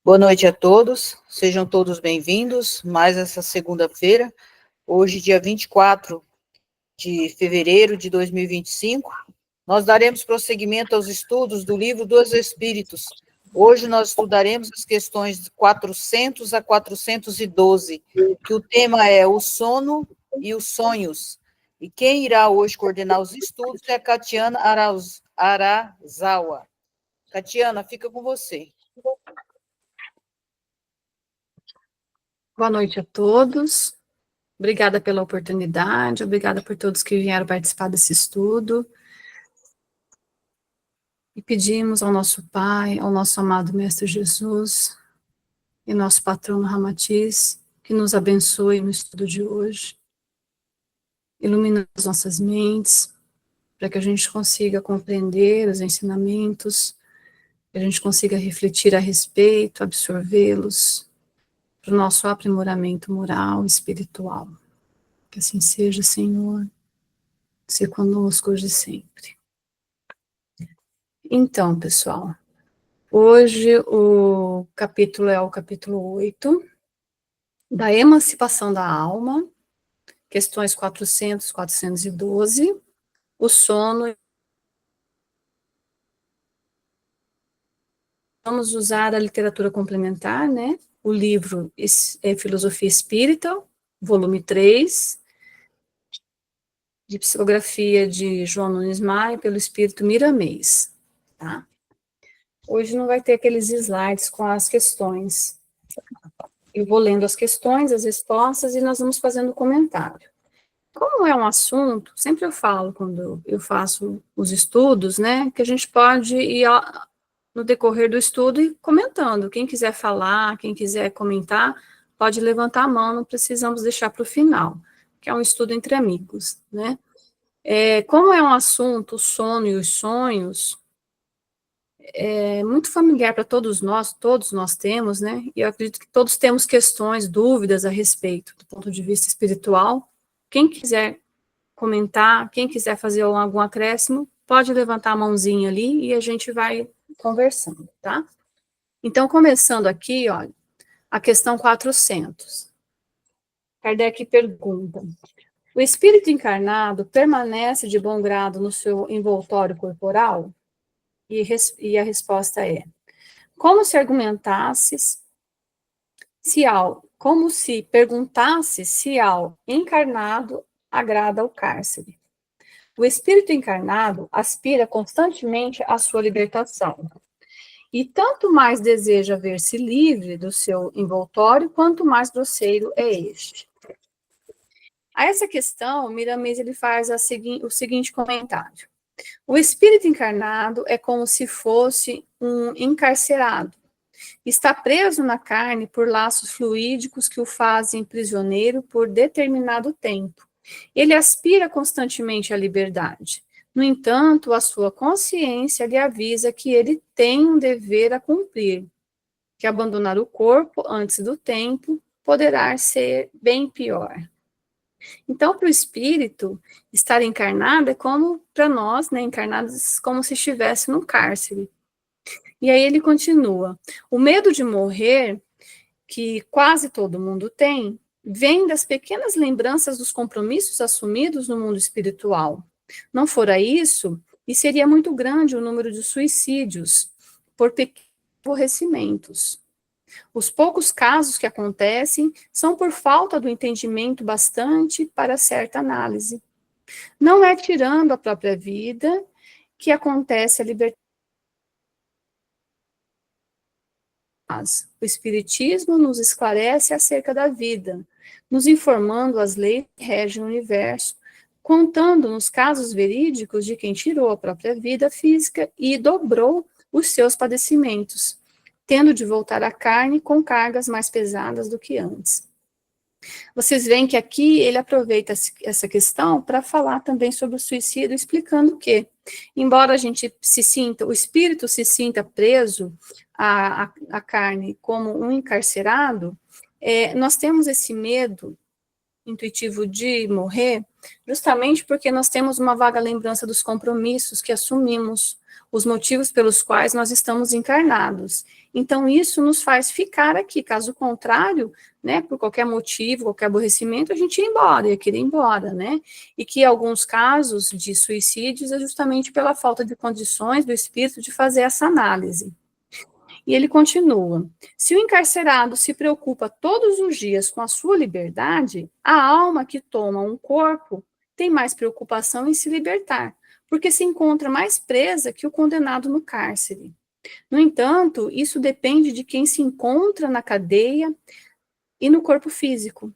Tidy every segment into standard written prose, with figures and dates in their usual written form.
Boa noite a todos, sejam todos bem-vindos, mais essa segunda-feira, hoje dia 24 de fevereiro de 2025, nós daremos prosseguimento aos estudos do livro dos Espíritos. Hoje nós estudaremos as questões de 400 a 412, que o tema é o sono e os sonhos. E quem irá hoje coordenar os estudos é a Catiana Arazawa. Catiana, fica com você. Boa noite a todos. Obrigada pela oportunidade, obrigada por todos que vieram participar desse estudo. E pedimos ao nosso Pai, ao nosso amado Mestre Jesus e nosso patrono Ramatiz, que nos abençoe no estudo de hoje, ilumine as nossas mentes, para que a gente consiga compreender os ensinamentos, que a gente consiga refletir a respeito, absorvê-los, para o nosso aprimoramento moral e espiritual. Que assim seja, Senhor, se conosco hoje e sempre. Então, pessoal, hoje o capítulo é o capítulo 8, da emancipação da alma, questões 400, 412, o sono. Vamos usar a literatura complementar, né? O livro é Filosofia Espírita, volume 3, de psicografia de João Nunes Maia, pelo Espírito Miramês, tá? Hoje não vai ter aqueles slides com as questões. Eu vou lendo as questões, as respostas, e nós vamos fazendo comentário. Como é um assunto, sempre eu falo, quando eu faço os estudos, né, que a gente pode ir no decorrer do estudo e comentando. Quem quiser falar, quem quiser comentar, pode levantar a mão, não precisamos deixar para o final, que é um estudo entre amigos, né. Como é um assunto, o sono e os sonhos, é muito familiar para todos nós temos, né, e eu acredito que todos temos questões, dúvidas a respeito, do ponto de vista espiritual. Quem quiser comentar, quem quiser fazer algum acréscimo, pode levantar a mãozinha ali e a gente vai conversando, tá? Então, começando aqui, ó, a questão 400. Kardec pergunta: o espírito encarnado permanece de bom grado no seu envoltório corporal? E a resposta é: como se perguntasse se ao encarnado agrada o cárcere. O espírito encarnado aspira constantemente à sua libertação, e tanto mais deseja ver-se livre do seu envoltório, quanto mais grosseiro é este. A essa questão, Miramês ele faz o seguinte comentário: o espírito encarnado é como se fosse um encarcerado. Está preso na carne por laços fluídicos que o fazem prisioneiro por determinado tempo. Ele aspira constantemente à liberdade. No entanto, a sua consciência lhe avisa que ele tem um dever a cumprir, que abandonar o corpo antes do tempo poderá ser bem pior. Então, para o espírito, estar encarnado é como para nós, né, encarnados, como se estivesse num cárcere. E aí ele continua: o medo de morrer, que quase todo mundo tem, vem das pequenas lembranças dos compromissos assumidos no mundo espiritual. Não fora isso, e seria muito grande o número de suicídios por pequenos aborrecimentos. Os poucos casos que acontecem são por falta do entendimento bastante para certa análise. Não é tirando a própria vida que acontece a libertação. O Espiritismo nos esclarece acerca da vida, nos informando as leis que regem o universo, contando-nos casos verídicos de quem tirou a própria vida física e dobrou os seus padecimentos, tendo de voltar à carne com cargas mais pesadas do que antes. Vocês veem que aqui ele aproveita essa questão para falar também sobre o suicídio, explicando que, embora a gente o espírito se sinta preso à carne como um encarcerado, nós temos esse medo intuitivo de morrer, justamente porque nós temos uma vaga lembrança dos compromissos que assumimos, os motivos pelos quais nós estamos encarnados. Então, isso nos faz ficar aqui. Caso contrário, né, por qualquer motivo, qualquer aborrecimento, a gente ia embora, ia querer ir embora, né? E que alguns casos de suicídios é justamente pela falta de condições do espírito de fazer essa análise. E ele continua: se o encarcerado se preocupa todos os dias com a sua liberdade, a alma que toma um corpo tem mais preocupação em se libertar, porque se encontra mais presa que o condenado no cárcere. No entanto, isso depende de quem se encontra na cadeia e no corpo físico.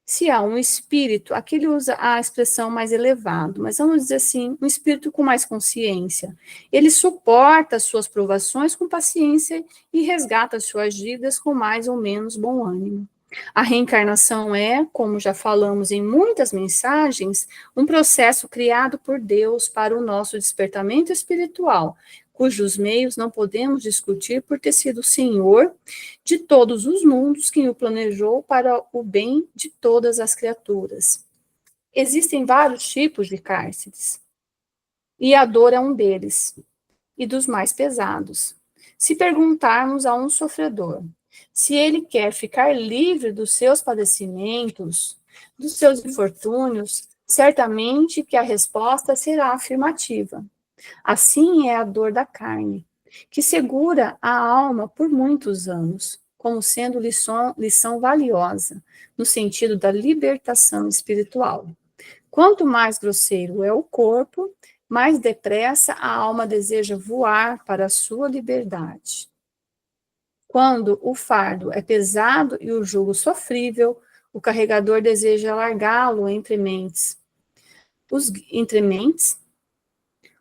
Se há um espírito, aqui ele usa a expressão mais elevado, mas vamos dizer assim, um espírito com mais consciência. Ele suporta as suas provações com paciência e resgata as suas dívidas com mais ou menos bom ânimo. A reencarnação é, como já falamos em muitas mensagens, um processo criado por Deus para o nosso despertamento espiritual, cujos meios não podemos discutir por ter sido o Senhor de todos os mundos quem o planejou para o bem de todas as criaturas. Existem vários tipos de cárceres, e a dor é um deles, e dos mais pesados. Se perguntarmos a um sofredor se ele quer ficar livre dos seus padecimentos, dos seus infortúnios, certamente que a resposta será afirmativa. Assim é a dor da carne, que segura a alma por muitos anos, como sendo lição valiosa, no sentido da libertação espiritual. Quanto mais grosseiro é o corpo, mais depressa a alma deseja voar para a sua liberdade. Quando o fardo é pesado e o jugo sofrível, o carregador deseja largá-lo entre mentes.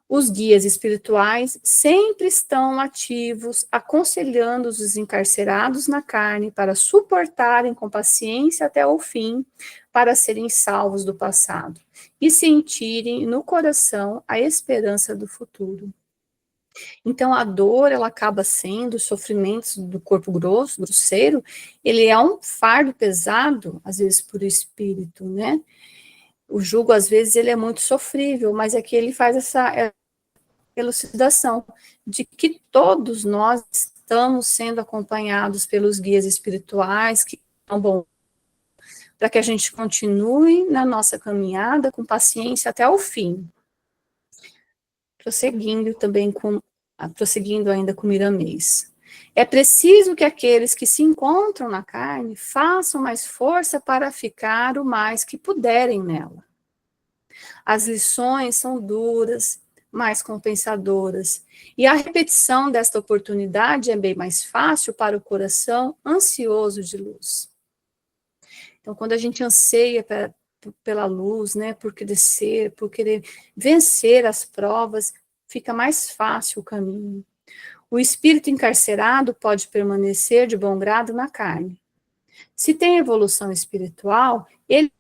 Os guias espirituais sempre estão ativos, aconselhando os encarcerados na carne para suportarem com paciência até o fim, para serem salvos do passado e sentirem no coração a esperança do futuro. Então, a dor, ela acaba sendo, os sofrimentos do corpo grosseiro, ele é um fardo pesado, às vezes, por espírito, né? O jugo, às vezes, ele é muito sofrível, mas aqui ele faz essa elucidação de que todos nós estamos sendo acompanhados pelos guias espirituais, que são bons, para que a gente continue na nossa caminhada com paciência até o fim. Prosseguindo ainda com Miramês. É preciso que aqueles que se encontram na carne façam mais força para ficar o mais que puderem nela. As lições são duras, mais compensadoras, e a repetição desta oportunidade é bem mais fácil para o coração ansioso de luz. Então, quando a gente anseia pela luz, né, por crescer, por querer vencer as provas, fica mais fácil o caminho. O espírito encarcerado pode permanecer de bom grado na carne. Se tem evolução espiritual, ele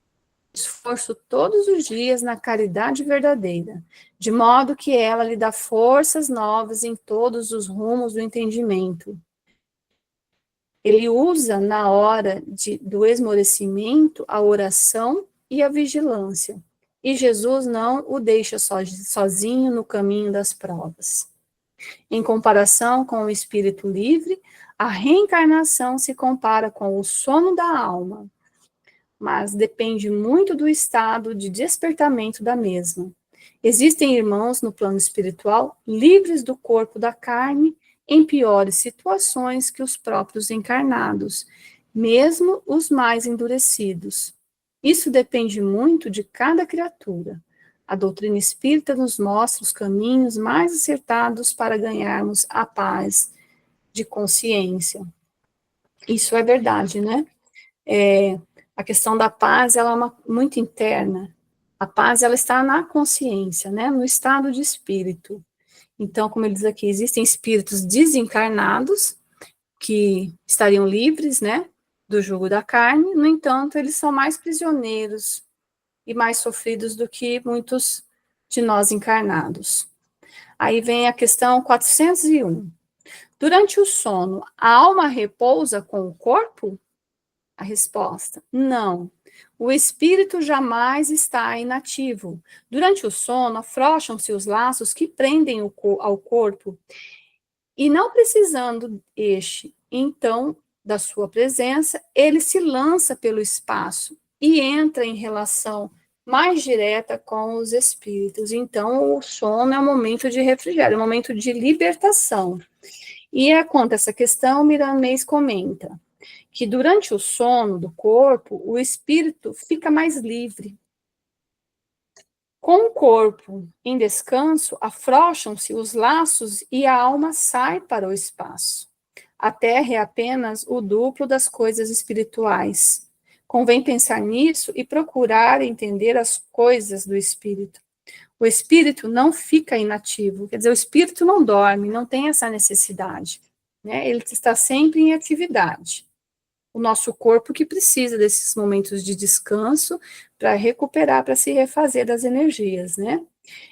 esforço todos os dias na caridade verdadeira, de modo que ela lhe dá forças novas em todos os rumos do entendimento. Ele usa, na hora do esmorecimento, a oração e a vigilância. E Jesus não o deixa sozinho no caminho das provas. Em comparação com o espírito livre, a reencarnação se compara com o sono da alma, mas depende muito do estado de despertamento da mesma. Existem irmãos no plano espiritual livres do corpo da carne em piores situações que os próprios encarnados, mesmo os mais endurecidos. Isso depende muito de cada criatura. A doutrina espírita nos mostra os caminhos mais acertados para ganharmos a paz de consciência. Isso é verdade, né? A questão da paz, ela é muito interna. A paz, ela está na consciência, né? No estado de espírito. Então, como ele diz aqui, existem espíritos desencarnados que estariam livres, né? Do jugo da carne, no entanto, eles são mais prisioneiros e mais sofridos do que muitos de nós encarnados. Aí vem a questão 401. Durante o sono, a alma repousa com o corpo? A resposta: não. O espírito jamais está inativo. Durante o sono, afrouxam-se os laços que prendem ao corpo, e não precisando então, da sua presença, ele se lança pelo espaço e entra em relação mais direta com os espíritos. Então, o sono é um momento de refrigério, é um momento de libertação. E quanto a essa questão, Miramês comenta que durante o sono do corpo, o espírito fica mais livre. Com o corpo em descanso, afrouxam-se os laços e a alma sai para o espaço. A Terra é apenas o duplo das coisas espirituais. Convém pensar nisso e procurar entender as coisas do espírito. O espírito não fica inativo, quer dizer, o espírito não dorme, não tem essa necessidade, né? Ele está sempre em atividade. O nosso corpo que precisa desses momentos de descanso para recuperar, para se refazer das energias, né?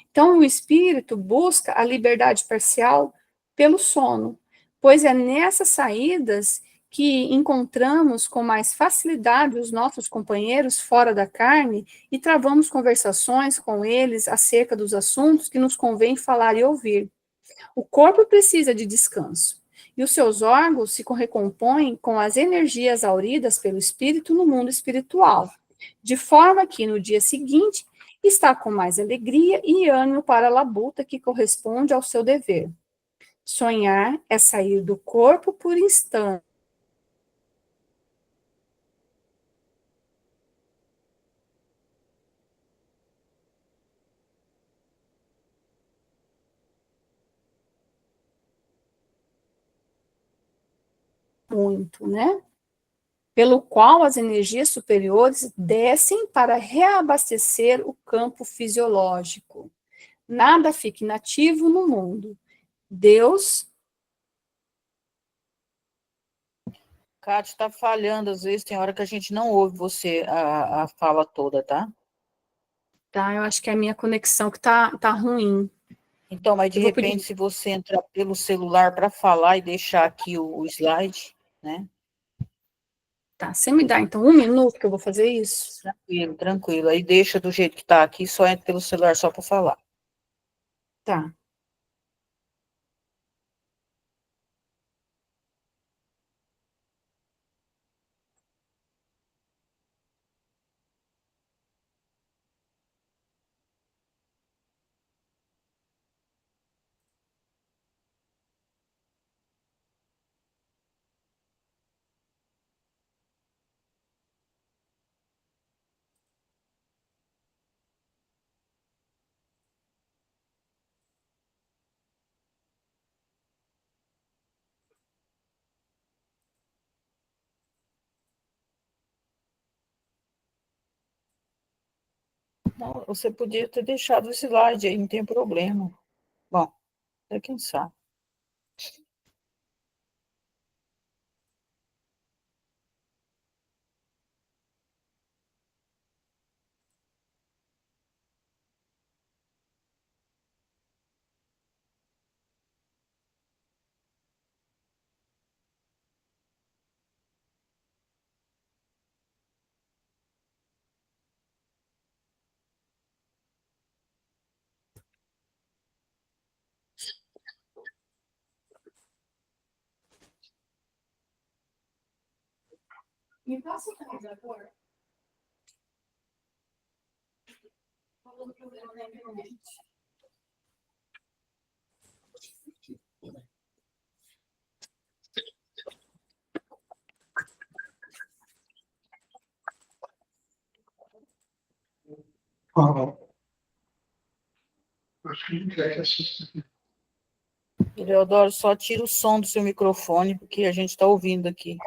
Então, o espírito busca a liberdade parcial pelo sono, pois é nessas saídas que encontramos com mais facilidade os nossos companheiros fora da carne e travamos conversações com eles acerca dos assuntos que nos convém falar e ouvir. O corpo precisa de descanso, e os seus órgãos se recompõem com as energias auridas pelo espírito no mundo espiritual, de forma que no dia seguinte está com mais alegria e ânimo para a labuta que corresponde ao seu dever. Sonhar é sair do corpo por instante. Muito, né? Pelo qual as energias superiores descem para reabastecer o campo fisiológico. Nada fica inativo no mundo. Deus. Cátia, está falhando, às vezes tem hora que a gente não ouve você, a fala toda, tá? Tá, eu acho que é a minha conexão que tá ruim. Então, mas de Eu vou repente, pedir. se você entrar pelo celular para falar e deixar aqui o slide, né? Tá, você me dá então 1 minuto que eu vou fazer isso? Tranquilo, tranquilo. Aí deixa do jeito que está aqui, só entra pelo celular só para falar. Tá. Não, você podia ter deixado o slide aí, não tem problema. Bom, até quem sabe. Me passa o carregador. Acho que não quer que assuste. Eleodoro, só tira o som do seu microfone, porque a gente está ouvindo aqui.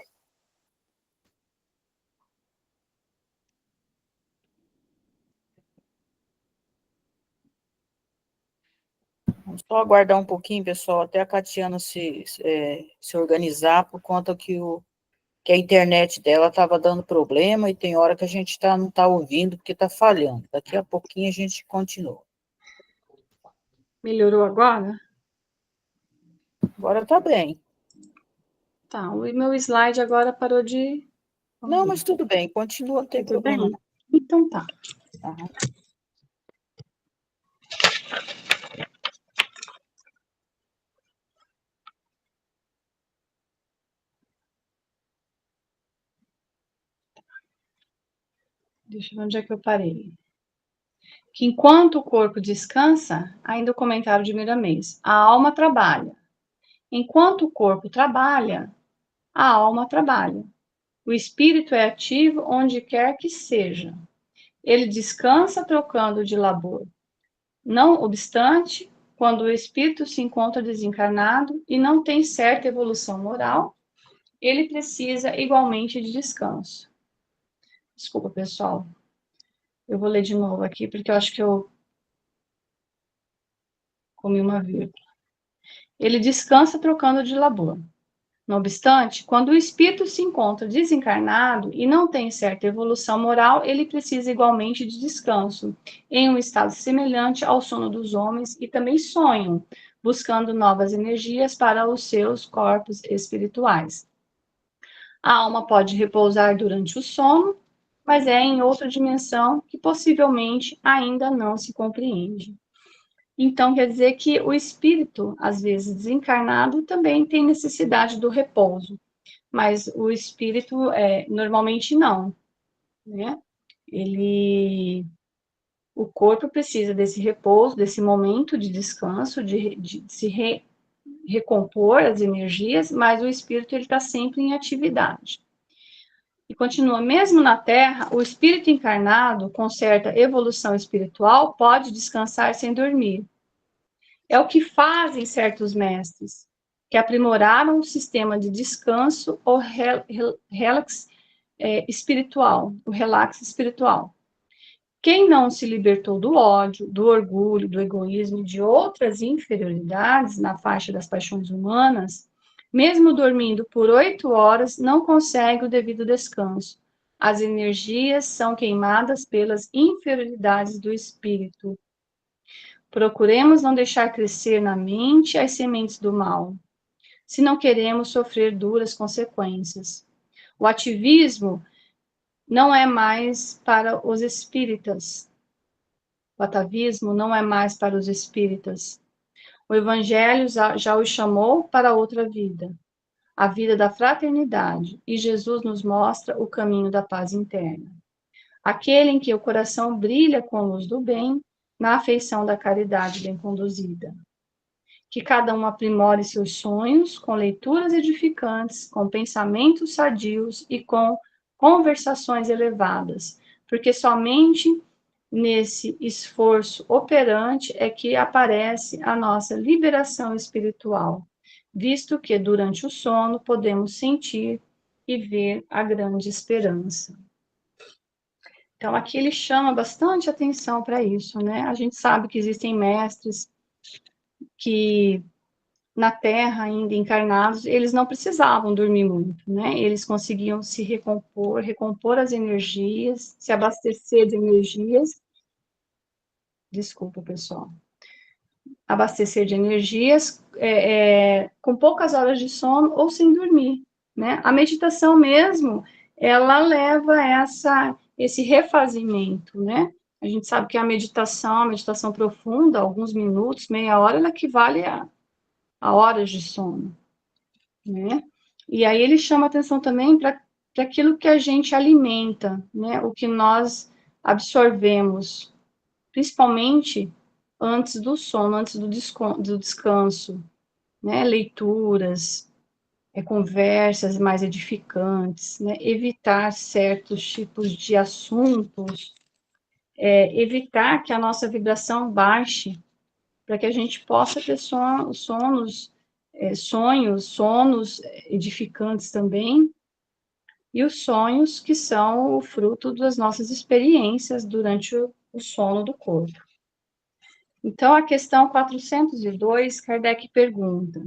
Vamos só aguardar um pouquinho, pessoal, até a Catiana se organizar, por conta que a internet dela estava dando problema, e tem hora que a gente não está ouvindo, porque está falhando. Daqui a pouquinho a gente continua. Melhorou agora? Agora está bem. Tá, o meu slide agora parou de Não, mas tudo bem, continua, não tem Tudo bem? problema. Então tá. Aham. Deixa eu ver onde é que eu parei. Que enquanto o corpo descansa, ainda o comentário de Miramês, a alma trabalha. Enquanto o corpo trabalha, a alma trabalha. O espírito é ativo onde quer que seja. Ele descansa trocando de labor. Não obstante, quando o espírito se encontra desencarnado e não tem certa evolução moral, ele precisa igualmente de descanso. Desculpa, pessoal. Eu vou ler de novo aqui, porque eu acho que eu comi uma vírgula. Ele descansa trocando de labor. Não obstante, quando o espírito se encontra desencarnado e não tem certa evolução moral, ele precisa igualmente de descanso, em um estado semelhante ao sono dos homens, e também sonham, buscando novas energias para os seus corpos espirituais. A alma pode repousar durante o sono, mas é em outra dimensão que possivelmente ainda não se compreende. Então, quer dizer que o espírito, às vezes desencarnado, também tem necessidade do repouso, mas o espírito, normalmente não, né? O corpo precisa desse repouso, desse momento de descanso, de se recompor as energias, mas o espírito ele está sempre em atividade. E continua, mesmo na Terra, o espírito encarnado, com certa evolução espiritual, pode descansar sem dormir. É o que fazem certos mestres, que aprimoraram o sistema de descanso ou relax espiritual, o relax espiritual. Quem não se libertou do ódio, do orgulho, do egoísmo e de outras inferioridades na faixa das paixões humanas, mesmo dormindo por 8 horas, não consegue o devido descanso. As energias são queimadas pelas inferioridades do espírito. Procuremos não deixar crescer na mente as sementes do mal, se não queremos sofrer duras consequências. O ativismo não é mais para os espíritas. O atavismo não é mais para os espíritas. O Evangelho já os chamou para outra vida, a vida da fraternidade, e Jesus nos mostra o caminho da paz interna. Aquele em que o coração brilha com a luz do bem, na afeição da caridade bem conduzida. Que cada um aprimore seus sonhos com leituras edificantes, com pensamentos sadios e com conversações elevadas, porque somente nesse esforço operante é que aparece a nossa liberação espiritual, visto que durante o sono podemos sentir e ver a grande esperança. Então, aqui ele chama bastante atenção para isso, né? A gente sabe que existem mestres que na Terra, ainda encarnados, eles não precisavam dormir muito, né? Eles conseguiam se recompor as energias, se abastecer de energias. Desculpa, pessoal. Abastecer de energias com poucas horas de sono ou sem dormir, né? A meditação mesmo, ela leva esse refazimento, né? A gente sabe que a meditação profunda, alguns minutos, meia hora, ela equivale a horas de sono, né? E aí ele chama atenção também para aquilo que a gente alimenta, né? O que nós absorvemos, principalmente antes do sono, antes do descanso, né? Leituras, conversas mais edificantes, né? Evitar certos tipos de assuntos, evitar que a nossa vibração baixe, para que a gente possa ter sonhos edificantes também, e os sonhos que são o fruto das nossas experiências durante o sono do corpo. Então, a questão 402, Kardec pergunta: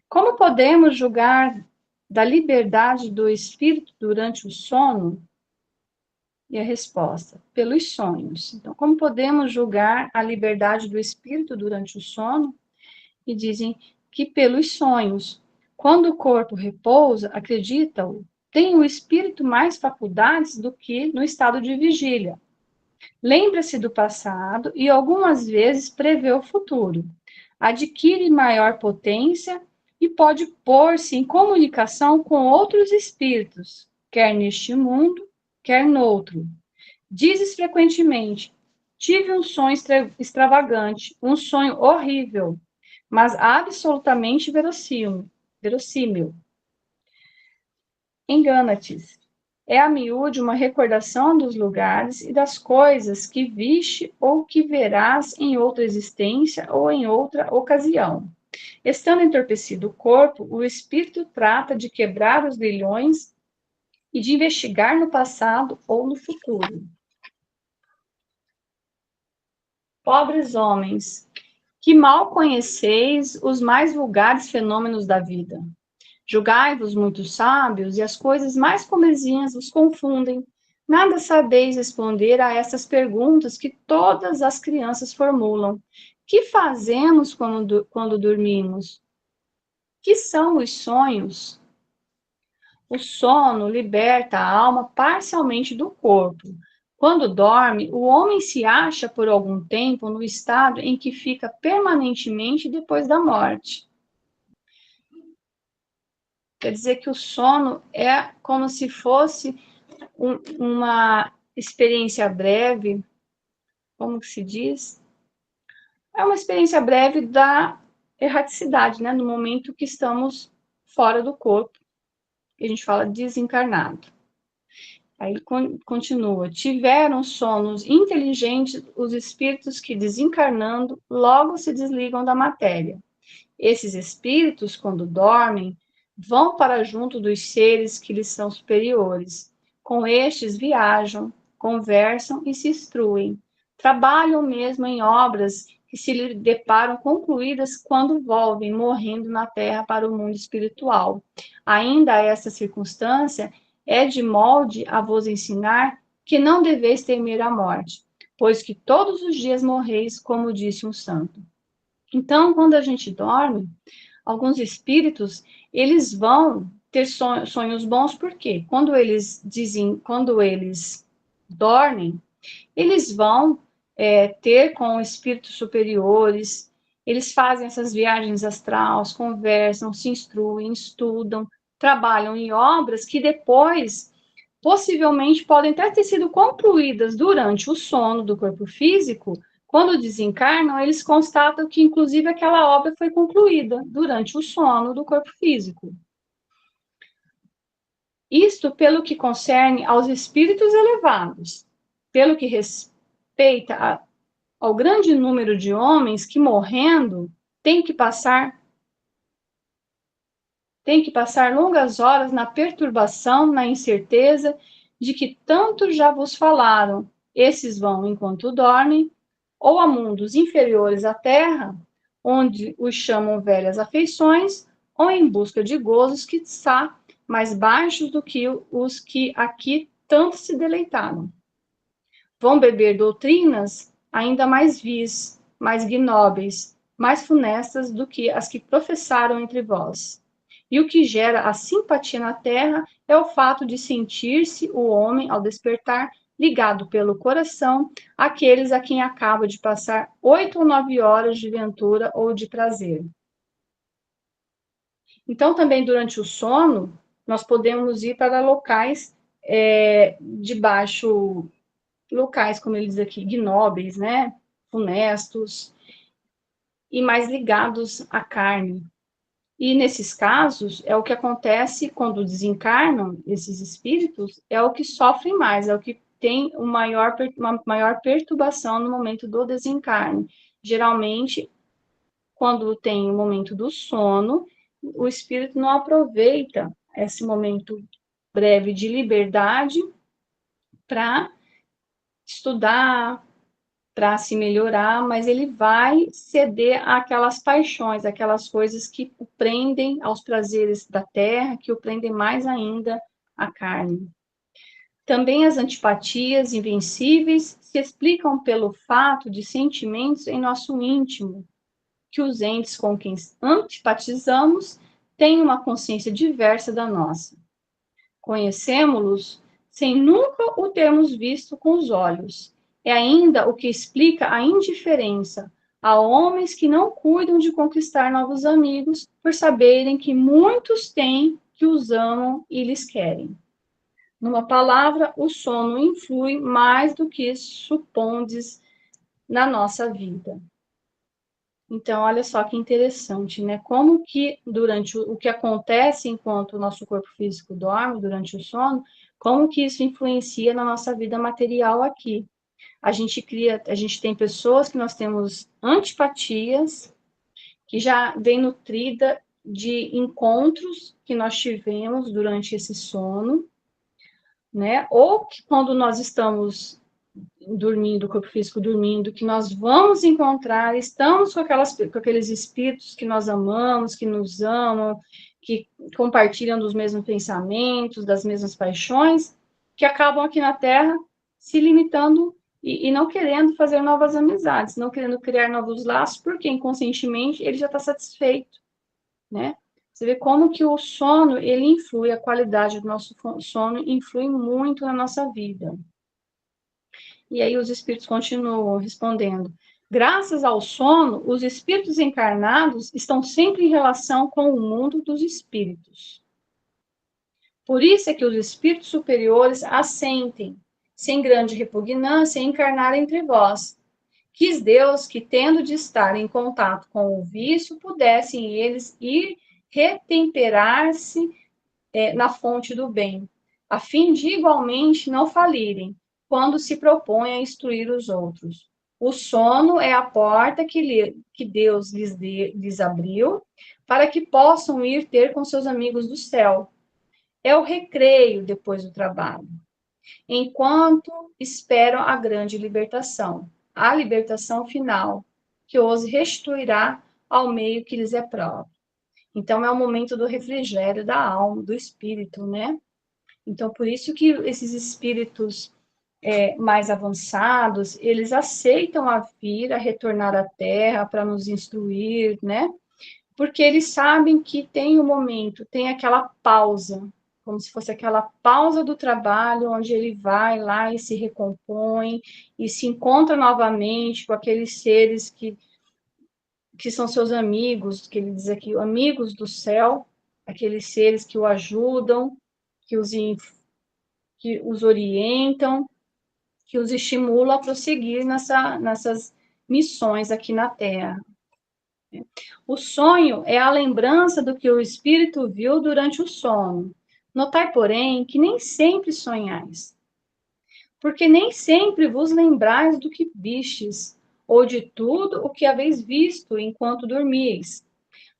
como podemos julgar da liberdade do espírito durante o sono? E a resposta: pelos sonhos. Então, como podemos julgar a liberdade do espírito durante o sono? E dizem que pelos sonhos. Quando o corpo repousa, acredita-o tem o espírito mais faculdades do que no estado de vigília. Lembra-se do passado e algumas vezes prevê o futuro. Adquire maior potência e pode pôr-se em comunicação com outros espíritos, quer neste mundo, quer noutro. Dizes frequentemente: tive um sonho extravagante, um sonho horrível, mas absolutamente verossímil. Engana-te. É a miúde uma recordação dos lugares e das coisas que viste ou que verás em outra existência ou em outra ocasião. Estando entorpecido o corpo, o espírito trata de quebrar os grilhões e de investigar no passado ou no futuro. Pobres homens, que mal conheceis os mais vulgares fenômenos da vida. Julgai-vos muito sábios, e as coisas mais comezinhas vos confundem. Nada sabeis responder a essas perguntas que todas as crianças formulam. Que fazemos quando dormimos? Que são os sonhos? O sono liberta a alma parcialmente do corpo. Quando dorme, o homem se acha por algum tempo no estado em que fica permanentemente depois da morte. Quer dizer que o sono é como se fosse uma experiência breve, como que se diz? É uma experiência breve da erraticidade, né? No momento que estamos fora do corpo, que a gente fala desencarnado. Aí continua: tiveram sonos inteligentes os espíritos que, desencarnando, logo se desligam da matéria. Esses espíritos, quando dormem, vão para junto dos seres que lhes são superiores. Com estes viajam, conversam e se instruem. Trabalham mesmo em obras que se lhe deparam concluídas quando volvem, morrendo na terra para o mundo espiritual. Ainda essa circunstância é de molde a vos ensinar que não deveis temer a morte, pois que todos os dias morreis, como disse um santo. Então, quando a gente dorme, alguns espíritos, eles vão ter sonhos bons, porque quando eles dormem, eles vão ter com espíritos superiores, eles fazem essas viagens astrais, conversam, se instruem, estudam, trabalham em obras que depois, possivelmente, podem até ter sido concluídas durante o sono do corpo físico. Quando desencarnam, eles constatam que, inclusive, aquela obra foi concluída durante o sono do corpo físico. Isto pelo que concerne aos espíritos elevados, pelo que respeita ao grande número de homens que, morrendo, têm que passar longas horas na perturbação, na incerteza de que tanto já vos falaram. Esses vão enquanto dormem, ou a mundos inferiores à terra, onde os chamam velhas afeições, ou em busca de gozos que quiçá mais baixos do que os que aqui tanto se deleitaram. Vão beber doutrinas ainda mais vis, mais ignóbeis, mais funestas do que as que professaram entre vós. E o que gera a simpatia na terra é o fato de sentir-se o homem, ao despertar, ligado pelo coração àqueles a quem acaba de passar 8 ou 9 horas de ventura ou de prazer. Então, também durante o sono, nós podemos ir para locais de baixo, locais, como ele diz aqui, ignóbeis, né? Funestos, e mais ligados à carne. E nesses casos, é o que acontece quando desencarnam esses espíritos, é o que sofrem mais, é o que tem uma maior perturbação no momento do desencarne. Geralmente, quando tem o momento do sono, o espírito não aproveita esse momento breve de liberdade para estudar, para se melhorar, mas ele vai ceder àquelas paixões, aquelas coisas que o prendem aos prazeres da terra, que o prendem mais ainda à carne. Também as antipatias invencíveis se explicam pelo fato de sentimentos em nosso íntimo, que os entes com quem antipatizamos têm uma consciência diversa da nossa. Conhecemos-los sem nunca o termos visto com os olhos. É ainda o que explica a indiferença a homens que não cuidam de conquistar novos amigos por saberem que muitos têm que os amam e lhes querem. Numa palavra, o sono influi mais do que supondes na nossa vida. Então, olha só que interessante, né? Como que durante o que acontece enquanto o nosso corpo físico dorme, durante o sono, como que isso influencia na nossa vida material aqui. A gente tem pessoas que nós temos antipatias, que já vem nutrida de encontros que nós tivemos durante esse sono, né? Ou que quando nós estamos dormindo, o corpo físico dormindo, que nós vamos encontrar, estamos com aqueles espíritos que nós amamos, que nos amam, que compartilham dos mesmos pensamentos, das mesmas paixões, que acabam aqui na Terra se limitando e não querendo fazer novas amizades, não querendo criar novos laços, porque inconscientemente ele já está satisfeito, né? Você vê como que o sono, ele influi, a qualidade do nosso sono influi muito na nossa vida. E aí os espíritos continuam respondendo. Graças ao sono, os espíritos encarnados estão sempre em relação com o mundo dos espíritos. Por isso é que os espíritos superiores assentem, sem grande repugnância, em encarnar entre vós. Quis Deus que, tendo de estar em contato com o vício, pudessem eles ir retemperar-se na fonte do bem, a fim de igualmente não falirem, quando se propõe a instruir os outros. O sono é a porta que Deus lhes abriu, para que possam ir ter com seus amigos do céu. É o recreio depois do trabalho, enquanto esperam a grande libertação, a libertação final, que os restituirá ao meio que lhes é próprio. Então, é o momento do refrigério da alma, do espírito, né? Então, por isso que esses espíritos mais avançados, eles aceitam a vir, a retornar à Terra para nos instruir, né? Porque eles sabem que tem um momento, tem aquela pausa, como se fosse aquela pausa do trabalho, onde ele vai lá e se recompõe, e se encontra novamente com aqueles seres que são seus amigos, que ele diz aqui, amigos do céu, aqueles seres que o ajudam, que os orientam, que os estimulam a prosseguir nessas missões aqui na Terra. O sonho é a lembrança do que o espírito viu durante o sono. Notai, porém, que nem sempre sonhais, porque nem sempre vos lembrais do que vistes, ou de tudo o que haveis visto enquanto dormieis.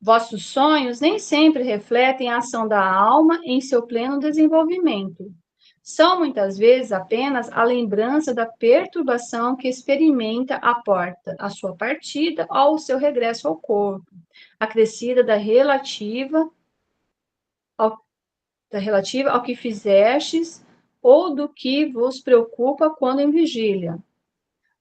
Vossos sonhos nem sempre refletem a ação da alma em seu pleno desenvolvimento. São muitas vezes apenas a lembrança da perturbação que experimenta a sua partida ou o seu regresso ao corpo, acrescida da relativa ao que fizestes ou do que vos preocupa quando em vigília.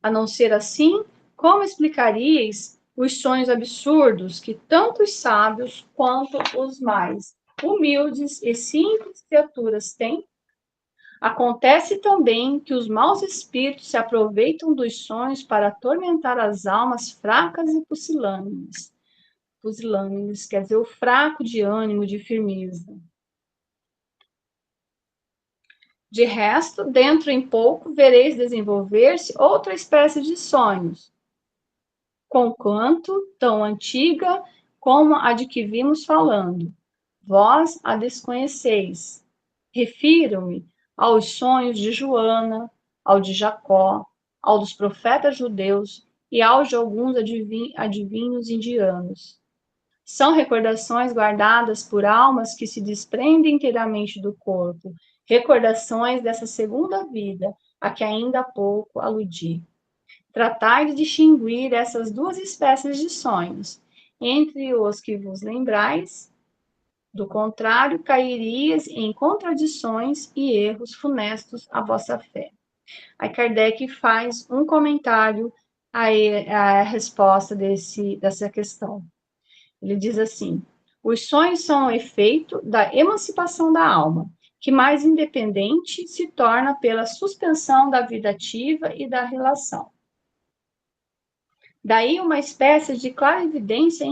A não ser assim, como explicaríeis os sonhos absurdos que tanto os sábios quanto os mais humildes e simples criaturas têm? Acontece também que os maus espíritos se aproveitam dos sonhos para atormentar as almas fracas e pusilânimes. Pusilânimes quer dizer o fraco de ânimo, de firmeza. De resto, dentro em pouco, vereis desenvolver-se outra espécie de sonhos, conquanto tão antiga como a de que vimos falando. Vós a desconheceis. Refiro-me aos sonhos de Joana, ao de Jacó, ao dos profetas judeus e aos de alguns adivinhos indianos. São recordações guardadas por almas que se desprendem inteiramente do corpo, recordações dessa segunda vida, a que ainda há pouco aludi. Tratai de distinguir essas duas espécies de sonhos, entre os que vos lembrais, do contrário, cairias em contradições e erros funestos à vossa fé. Aí Kardec faz um comentário à resposta dessa questão. Ele diz assim: os sonhos são o efeito da emancipação da alma, que mais independente se torna pela suspensão da vida ativa e da relação. Daí uma espécie de clarividência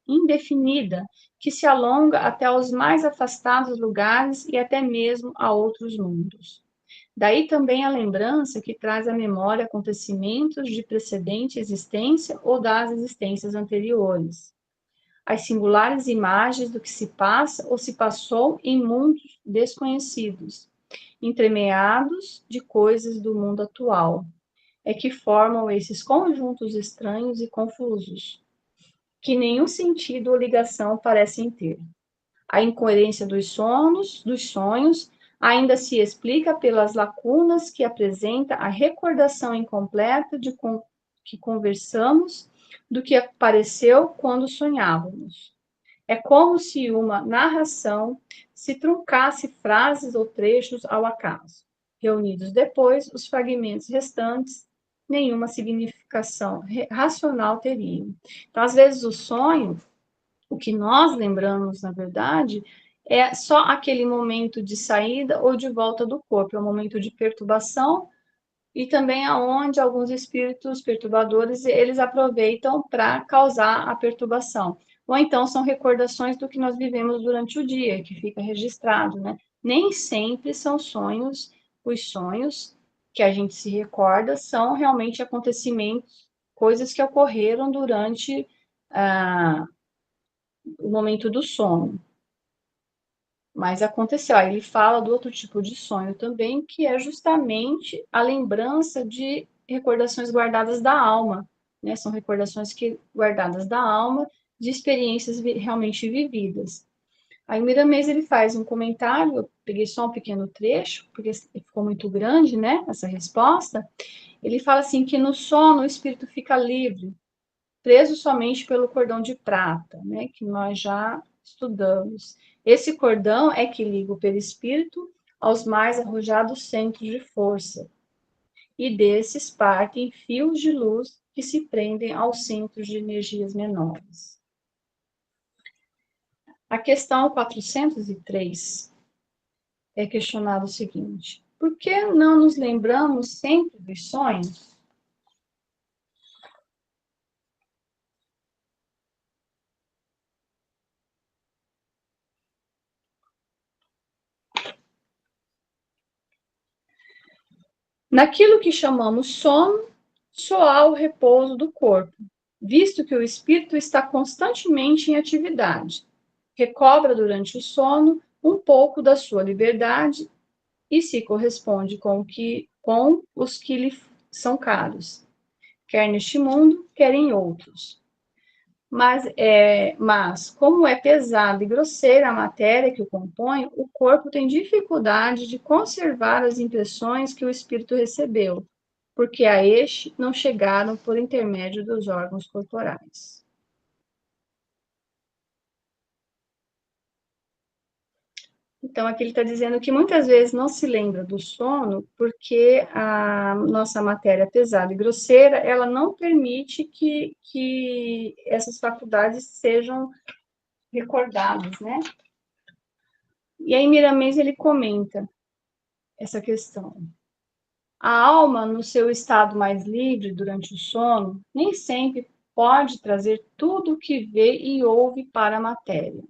indefinida, que se alonga até os mais afastados lugares e até mesmo a outros mundos. Daí também a lembrança que traz à memória acontecimentos de precedente existência ou das existências anteriores. As singulares imagens do que se passa ou se passou em mundos desconhecidos, entremeados de coisas do mundo atual, é que formam esses conjuntos estranhos e confusos, que nenhum sentido ou ligação parecem ter. A incoerência dos sonhos ainda se explica pelas lacunas que apresenta a recordação incompleta de que conversamos do que apareceu quando sonhávamos. É como se uma narração se truncasse frases ou trechos ao acaso. Reunidos depois, os fragmentos restantes nenhuma significação racional teriam. Então, às vezes, o sonho, o que nós lembramos, na verdade, é só aquele momento de saída ou de volta do corpo, é um momento de perturbação e também aonde alguns espíritos perturbadores, eles aproveitam para causar a perturbação. Ou então são recordações do que nós vivemos durante o dia, que fica registrado, né? Nem sempre são sonhos, os sonhos que a gente se recorda são realmente acontecimentos, coisas que ocorreram durante o momento do sono. Mas aconteceu. Aí ele fala do outro tipo de sonho também, que é justamente a lembrança de recordações guardadas da alma, né? São recordações guardadas da alma de experiências realmente vividas. Aí o Miramês, ele faz um comentário, eu peguei só um pequeno trecho, porque ficou muito grande, né, essa resposta. Ele fala assim, que no sono o espírito fica livre, preso somente pelo cordão de prata, né, que nós já estudamos. Esse cordão é que liga o perispírito aos mais arrojados centros de força, e desses partem fios de luz que se prendem aos centros de energias menores. A questão 403 é questionado o seguinte: por que não nos lembramos sempre dos sonhos? Naquilo que chamamos sono, só há o repouso do corpo, visto que o espírito está constantemente em atividade. Recobra durante o sono um pouco da sua liberdade e se corresponde com os que lhe são caros, quer neste mundo, quer em outros. Mas, como é pesada e grosseira a matéria que o compõe, o corpo tem dificuldade de conservar as impressões que o espírito recebeu, porque a este não chegaram por intermédio dos órgãos corporais. Então, aqui ele está dizendo que muitas vezes não se lembra do sono porque a nossa matéria pesada e grosseira, ela não permite que essas faculdades sejam recordadas, né? E aí Miramês, ele comenta essa questão. A alma, no seu estado mais livre durante o sono, nem sempre pode trazer tudo o que vê e ouve para a matéria.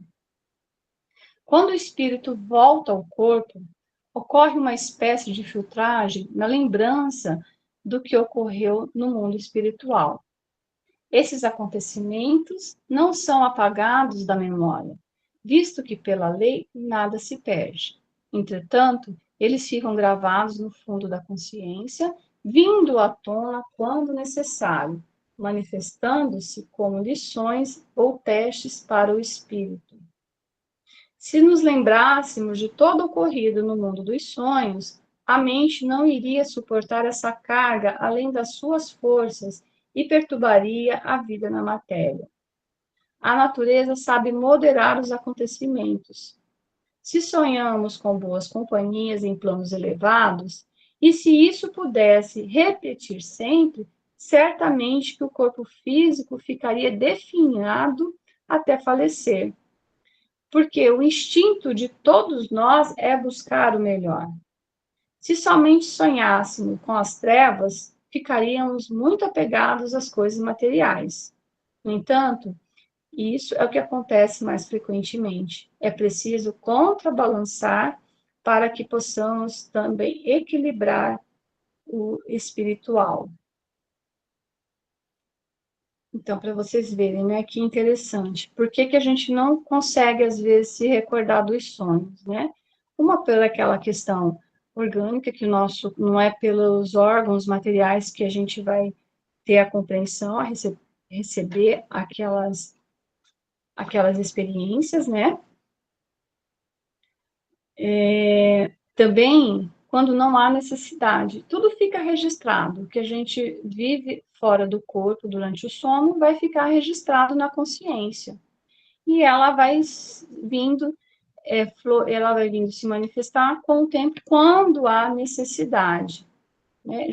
Quando o espírito volta ao corpo, ocorre uma espécie de filtragem na lembrança do que ocorreu no mundo espiritual. Esses acontecimentos não são apagados da memória, visto que pela lei nada se perde. Entretanto, eles ficam gravados no fundo da consciência, vindo à tona quando necessário, manifestando-se como lições ou testes para o espírito. Se nos lembrássemos de todo o ocorrido no mundo dos sonhos, a mente não iria suportar essa carga além das suas forças e perturbaria a vida na matéria. A natureza sabe moderar os acontecimentos. Se sonhamos com boas companhias em planos elevados, e se isso pudesse repetir sempre, certamente que o corpo físico ficaria definhado até falecer. porque o instinto de todos nós é buscar o melhor. Se somente sonhássemos com as trevas, ficaríamos muito apegados às coisas materiais. No entanto, isso é o que acontece mais frequentemente. É preciso contrabalançar para que possamos também equilibrar o espiritual. Então, para vocês verem, né, que interessante. Por que que a gente não consegue, às vezes, se recordar dos sonhos, né? Uma pela aquela questão orgânica, que o nosso, não é pelos órgãos materiais que a gente vai ter a compreensão, receber aquelas experiências, né? Também, quando não há necessidade, tudo fica registrado. O que a gente vive fora do corpo durante o sono vai ficar registrado na consciência. E ela vai vindo, ela vai vindo se manifestar com o tempo, quando há necessidade. Né?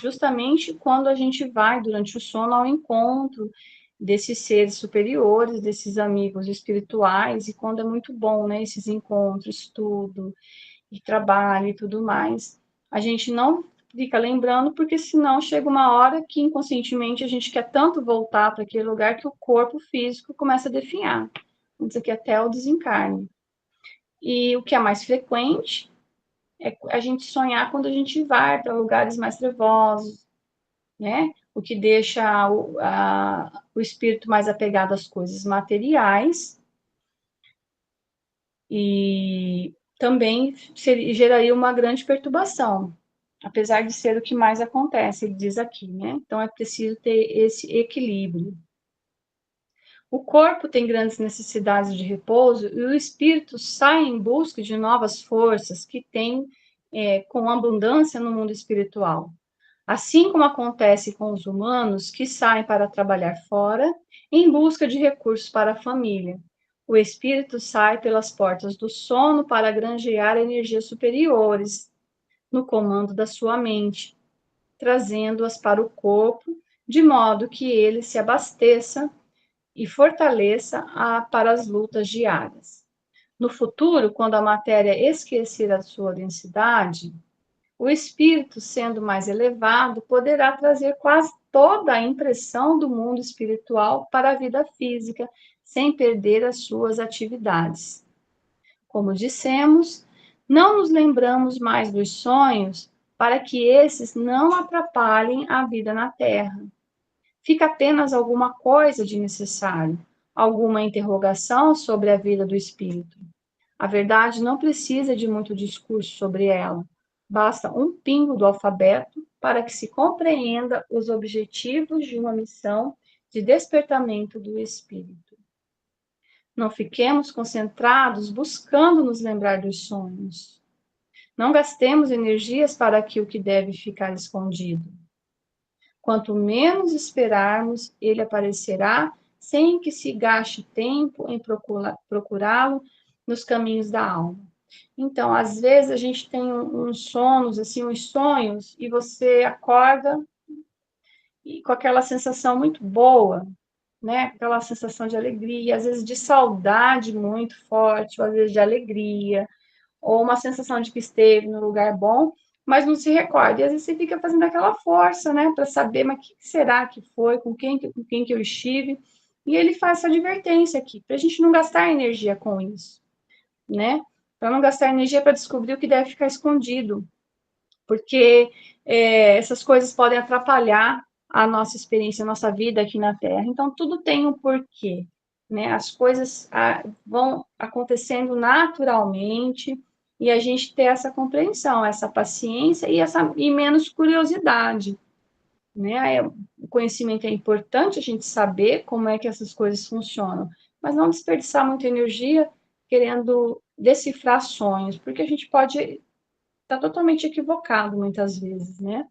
Justamente quando a gente vai, durante o sono, ao encontro desses seres superiores, desses amigos espirituais, e quando é muito bom, né, esses encontros, tudo, e trabalho e tudo mais, a gente não fica lembrando, porque senão chega uma hora que inconscientemente a gente quer tanto voltar para aquele lugar que o corpo físico começa a definhar. Vamos dizer que até o desencarne. E o que é mais frequente é a gente sonhar quando a gente vai para lugares mais trevosos, né? O que deixa o espírito mais apegado às coisas materiais e também geraria uma grande perturbação, apesar de ser o que mais acontece, ele diz aqui, né? Então é preciso ter esse equilíbrio. O corpo tem grandes necessidades de repouso e o espírito sai em busca de novas forças que tem com abundância no mundo espiritual. Assim como acontece com os humanos que saem para trabalhar fora em busca de recursos para a família. O espírito sai pelas portas do sono para granjear energias superiores no comando da sua mente, trazendo-as para o corpo, de modo que ele se abasteça e fortaleça para as lutas diárias. No futuro, quando a matéria esquecer a sua densidade, o espírito, sendo mais elevado, poderá trazer quase toda a impressão do mundo espiritual para a vida física, sem perder as suas atividades. Como dissemos, não nos lembramos mais dos sonhos para que esses não atrapalhem a vida na Terra. Fica apenas alguma coisa de necessário, alguma interrogação sobre a vida do espírito. A verdade não precisa de muito discurso sobre ela. Basta um pingo do alfabeto para que se compreenda os objetivos de uma missão de despertamento do espírito. Não fiquemos concentrados buscando nos lembrar dos sonhos. Não gastemos energias para aquilo que deve ficar escondido. Quanto menos esperarmos, ele aparecerá sem que se gaste tempo em procurá-lo nos caminhos da alma. Então, às vezes a gente tem uns sonos, assim, uns sonhos, e você acorda e com aquela sensação muito boa, né? Aquela sensação de alegria, às vezes de saudade muito forte, ou às vezes de alegria, ou uma sensação de que esteve no lugar bom, mas não se recorda. E às vezes você fica fazendo aquela força, né, para saber, mas o que será que foi, com quem que eu estive. E ele faz essa advertência aqui, para a gente não gastar energia com isso, né? Para não gastar energia para descobrir o que deve ficar escondido, porque essas coisas podem atrapalhar a nossa experiência, a nossa vida aqui na Terra. Então, tudo tem um porquê, né? As coisas vão acontecendo naturalmente e a gente ter essa compreensão, essa paciência e menos curiosidade, né? O conhecimento é importante, a gente saber como é que essas coisas funcionam, mas não desperdiçar muita energia querendo decifrar sonhos, porque a gente pode estar totalmente equivocado muitas vezes, né?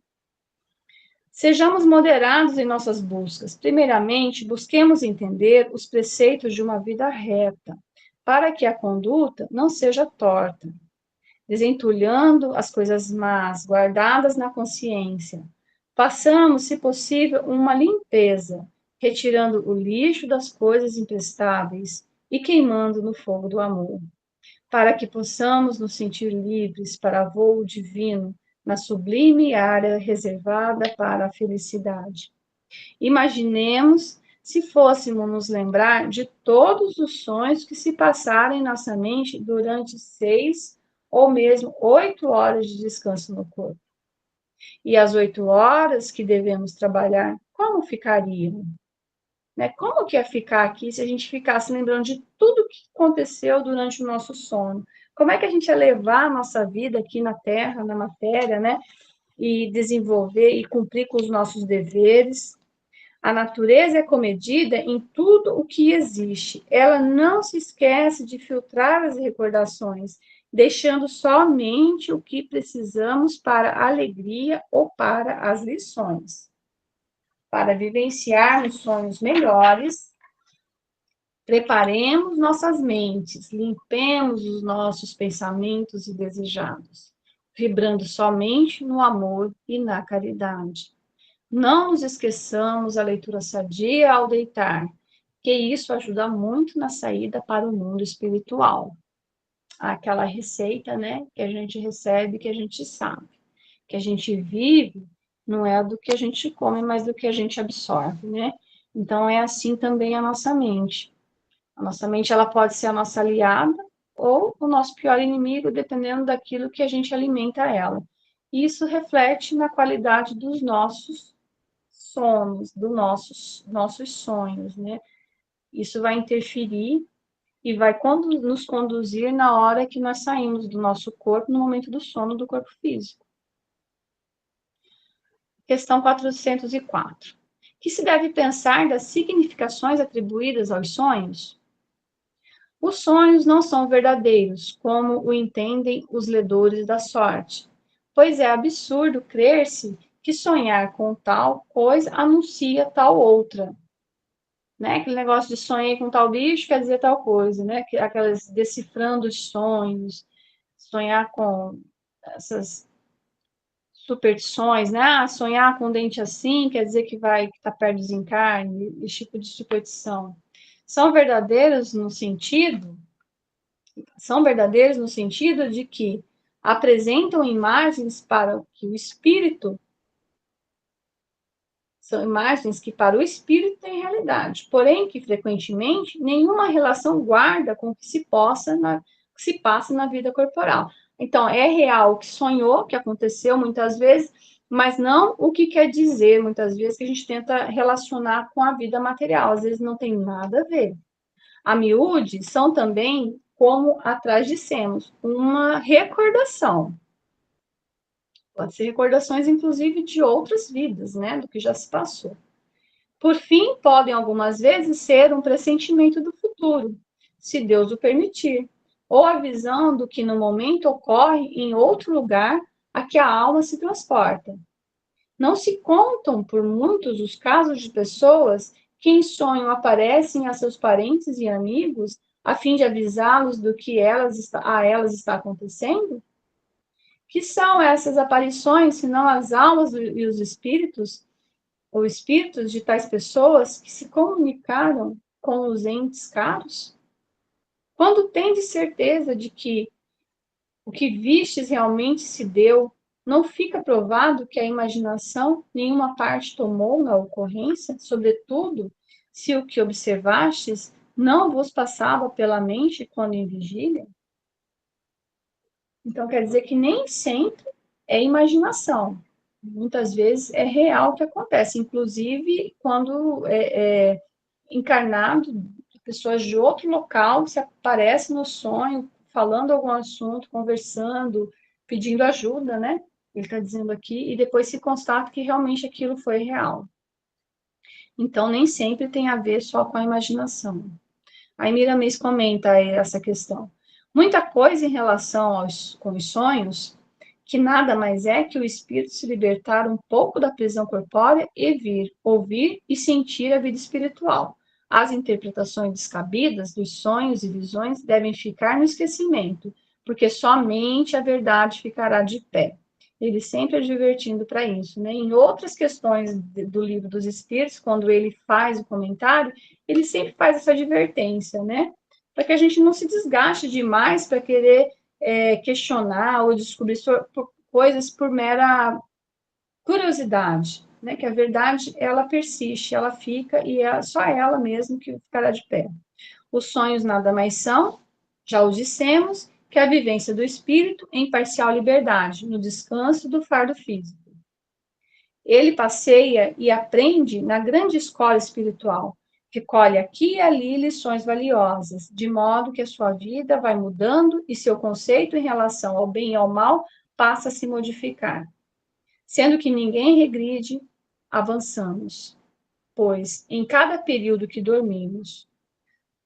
Sejamos moderados em nossas buscas. Primeiramente, busquemos entender os preceitos de uma vida reta, para que a conduta não seja torta, desentulhando as coisas más guardadas na consciência. Façamos, se possível, uma limpeza, retirando o lixo das coisas imprestáveis e queimando no fogo do amor, para que possamos nos sentir livres para voo divino na sublime área reservada para a felicidade. Imaginemos se fôssemos nos lembrar de todos os sonhos que se passaram em nossa mente durante 6 ou mesmo 8 horas de descanso no corpo. E as 8 horas que devemos trabalhar, como ficariam? Né? Como que ia ficar aqui se a gente ficasse lembrando de tudo que aconteceu durante o nosso sono? Como é que a gente ia levar a nossa vida aqui na Terra, na matéria, né? E desenvolver e cumprir com os nossos deveres? A natureza é comedida em tudo o que existe. Ela não se esquece de filtrar as recordações, deixando somente o que precisamos para a alegria ou para as lições. Para vivenciarmos sonhos melhores, preparemos nossas mentes, limpemos os nossos pensamentos e desejados, vibrando somente no amor e na caridade. Não nos esqueçamos a leitura sadia ao deitar, que isso ajuda muito na saída para o mundo espiritual. Aquela receita, né, que a gente recebe, que a gente sabe, que a gente vive, não é do que a gente come, mas do que a gente absorve, né? Então é assim também a nossa mente. A nossa mente, ela pode ser a nossa aliada ou o nosso pior inimigo, dependendo daquilo que a gente alimenta ela. E isso reflete na qualidade dos nossos sonos, dos nossos sonhos, né? Isso vai interferir e vai nos conduzir na hora que nós saímos do nosso corpo, no momento do sono do corpo físico. Questão 404. Que se deve pensar das significações atribuídas aos sonhos? Os sonhos não são verdadeiros, como o entendem os ledores da sorte, pois é absurdo crer-se que sonhar com tal coisa anuncia tal outra. Né? Aquele negócio de sonhei com tal bicho quer dizer tal coisa, né? Aquelas decifrando os sonhos, sonhar com essas superstições, né? Ah, sonhar com um dente assim quer dizer que vai estar perto do desencarne, esse tipo de superstição. São verdadeiros no sentido de que apresentam imagens para que o espírito são imagens que para o espírito têm realidade, porém que frequentemente nenhuma relação guarda com o que se passa na vida corporal. Então, é real o que sonhou, que aconteceu muitas vezes, mas não o que quer dizer, muitas vezes, que a gente tenta relacionar com a vida material. Às vezes não tem nada a ver. A miúde são também, como atrás dissemos, uma recordação. Pode ser recordações, inclusive, de outras vidas, né, do que já se passou. Por fim, podem algumas vezes ser um pressentimento do futuro, se Deus o permitir, ou a visão do que no momento ocorre em outro lugar a que a alma se transporta. Não se contam por muitos os casos de pessoas que em sonho aparecem a seus parentes e amigos a fim de avisá-los do que a elas está acontecendo? Que são essas aparições, senão as almas e os espíritos, ou espíritos de tais pessoas que se comunicaram com os entes caros? Quando tendes certeza de que o que vistes realmente se deu, não fica provado que a imaginação nenhuma parte tomou na ocorrência, sobretudo se o que observastes não vos passava pela mente quando em vigília? Então, quer dizer que nem sempre é imaginação. Muitas vezes é real o que acontece, inclusive quando é encarnado, pessoas de outro local se aparecem no sonho, falando algum assunto, conversando, pedindo ajuda, né? Ele está dizendo aqui, e depois se constata que realmente aquilo foi real. Então, nem sempre tem a ver só com a imaginação. Aí Miramês comenta essa questão. Muita coisa em relação com os sonhos, que nada mais é que o espírito se libertar um pouco da prisão corpórea e vir, ouvir e sentir a vida espiritual. As interpretações descabidas dos sonhos e visões devem ficar no esquecimento, porque somente a verdade ficará de pé. Ele sempre advertindo para isso, né? Em outras questões do livro dos Espíritos, quando ele faz o comentário, ele sempre faz essa advertência, né? para que a gente não se desgaste demais para querer questionar ou descobrir coisas por mera curiosidade, né? Que a verdade, ela persiste, ela fica e é só ela mesmo que ficará de pé. Os sonhos nada mais são, já o dissemos, que a vivência do espírito em parcial liberdade, no descanso do fardo físico. Ele passeia e aprende na grande escola espiritual, que colhe aqui e ali lições valiosas, de modo que a sua vida vai mudando e seu conceito em relação ao bem e ao mal passa a se modificar. Sendo que ninguém regride, avançamos, pois em cada período que dormimos,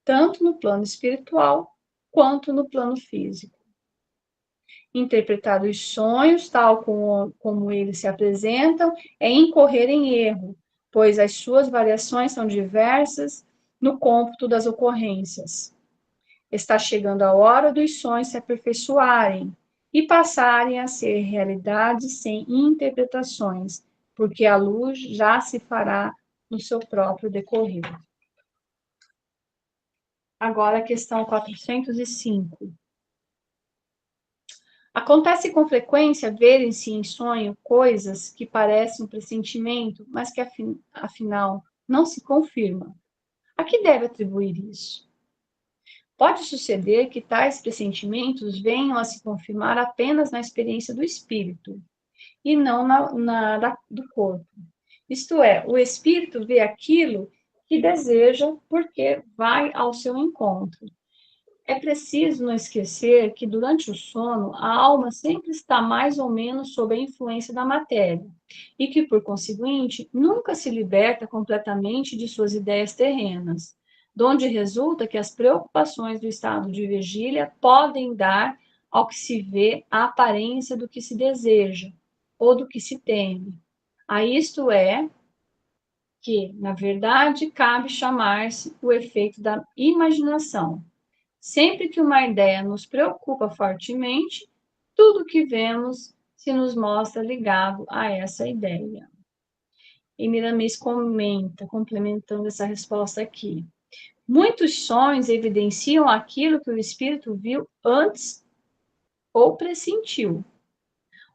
tanto no plano espiritual quanto no plano físico. Interpretar os sonhos, tal como eles se apresentam, é incorrer em erro, pois as suas variações são diversas no cômputo das ocorrências. Está chegando a hora dos sonhos se aperfeiçoarem e passarem a ser realidades sem interpretações, porque a luz já se fará no seu próprio decorrer. Agora a questão 405. Acontece com frequência verem-se em sonho coisas que parecem um pressentimento, mas que afinal não se confirma. A que deve atribuir isso? Pode suceder que tais pressentimentos venham a se confirmar apenas na experiência do espírito e não do corpo. Isto é, o espírito vê aquilo que deseja porque vai ao seu encontro. É preciso não esquecer que durante o sono a alma sempre está mais ou menos sob a influência da matéria e que, por conseguinte, nunca se liberta completamente de suas ideias terrenas, donde resulta que as preocupações do estado de vigília podem dar ao que se vê a aparência do que se deseja ou do que se teme. A isto é que, na verdade, cabe chamar-se o efeito da imaginação. Sempre que uma ideia nos preocupa fortemente, tudo que vemos se nos mostra ligado a essa ideia. E Miramis comenta, complementando essa resposta aqui. Muitos sonhos evidenciam aquilo que o espírito viu antes ou pressentiu.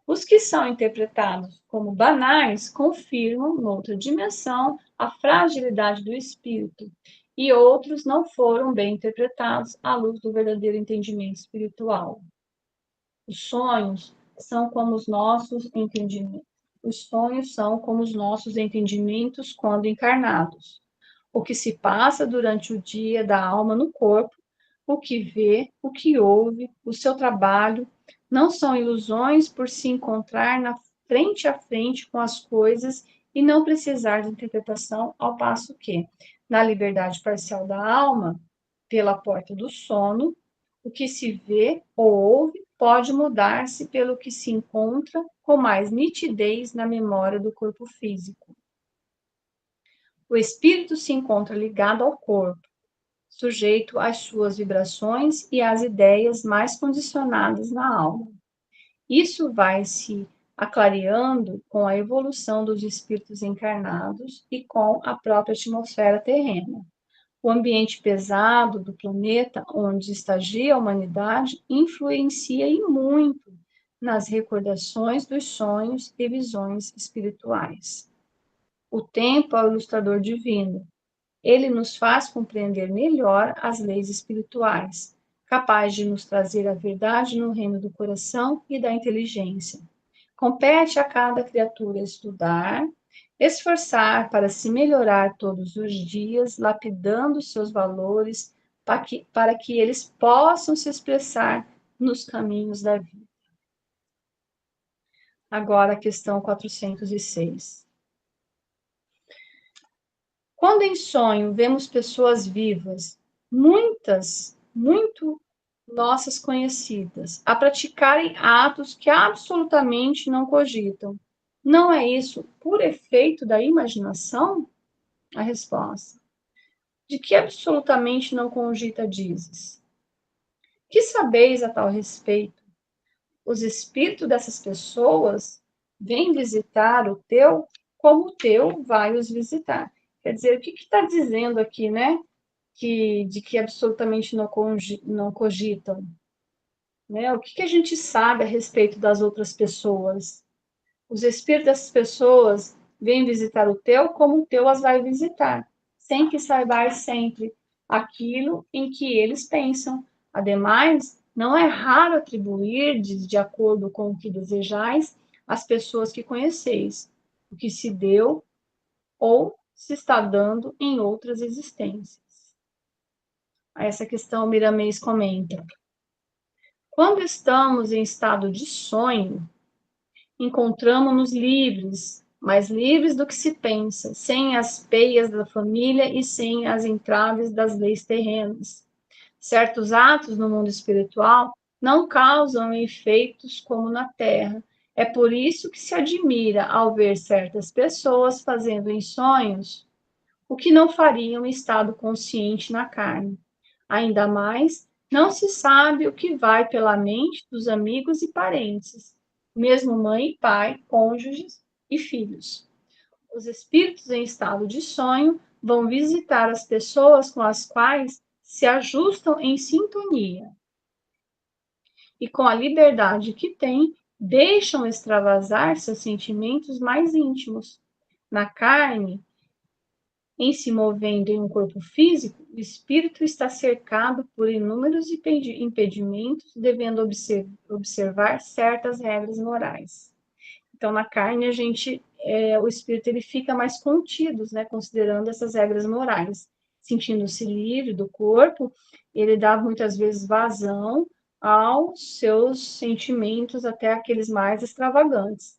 Os que são interpretados como banais confirmam, noutra dimensão, a fragilidade do espírito, e outros não foram bem interpretados à luz do verdadeiro entendimento espiritual. Os sonhos são como os nossos entendimentos. Os sonhos são como os nossos entendimentos quando encarnados. O que se passa durante o dia da alma no corpo, o que vê, o que ouve, o seu trabalho, não são ilusões por se encontrar frente a frente com as coisas e não precisar de interpretação, ao passo que, na liberdade parcial da alma, pela porta do sono, o que se vê ou ouve pode mudar-se pelo que se encontra com mais nitidez na memória do corpo físico. O espírito se encontra ligado ao corpo, sujeito às suas vibrações e às ideias mais condicionadas na alma. Isso vai se aclareando com a evolução dos espíritos encarnados e com a própria atmosfera terrena. O ambiente pesado do planeta onde estagia a humanidade influencia e muito nas recordações dos sonhos e visões espirituais. O tempo é o ilustrador divino. Ele nos faz compreender melhor as leis espirituais, capaz de nos trazer a verdade no reino do coração e da inteligência. Compete a cada criatura estudar, esforçar para se melhorar todos os dias, lapidando seus valores para que eles possam se expressar nos caminhos da vida. Agora a questão 406. Quando em sonho vemos pessoas vivas, muito nossas conhecidas, a praticarem atos que absolutamente não cogitam, não é isso por efeito da imaginação? A resposta. De que absolutamente não cogita dizes? Que sabeis a tal respeito? Os espíritos dessas pessoas vêm visitar o teu, como o teu vai os visitar. Quer dizer, o que está dizendo aqui, né? de que absolutamente não cogitam, né? O que a gente sabe a respeito das outras pessoas? Os espíritos dessas pessoas vêm visitar o teu como o teu as vai visitar, sem que saibais sempre aquilo em que eles pensam. Ademais, não é raro atribuir, de acordo com o que desejais, às pessoas que conheceis, o que se deu ou se está dando em outras existências. A essa questão, Miramês comenta: quando estamos em estado de sonho, encontramo-nos livres, mais livres do que se pensa, sem as peias da família e sem as entraves das leis terrenas. Certos atos no mundo espiritual não causam efeitos como na Terra. É por isso que se admira ao ver certas pessoas fazendo em sonhos o que não fariam em estado consciente na carne. Ainda mais, não se sabe o que vai pela mente dos amigos e parentes, mesmo mãe e pai, cônjuges e filhos. Os espíritos em estado de sonho vão visitar as pessoas com as quais se ajustam em sintonia e, com a liberdade que têm, deixam extravasar seus sentimentos mais íntimos. Na carne, em se movendo em um corpo físico, o espírito está cercado por inúmeros impedimentos, devendo observar certas regras morais. Então, na carne, o espírito ele fica mais contido, né, considerando essas regras morais. Sentindo-se livre do corpo, ele dá muitas vezes vazão aos seus sentimentos, até aqueles mais extravagantes.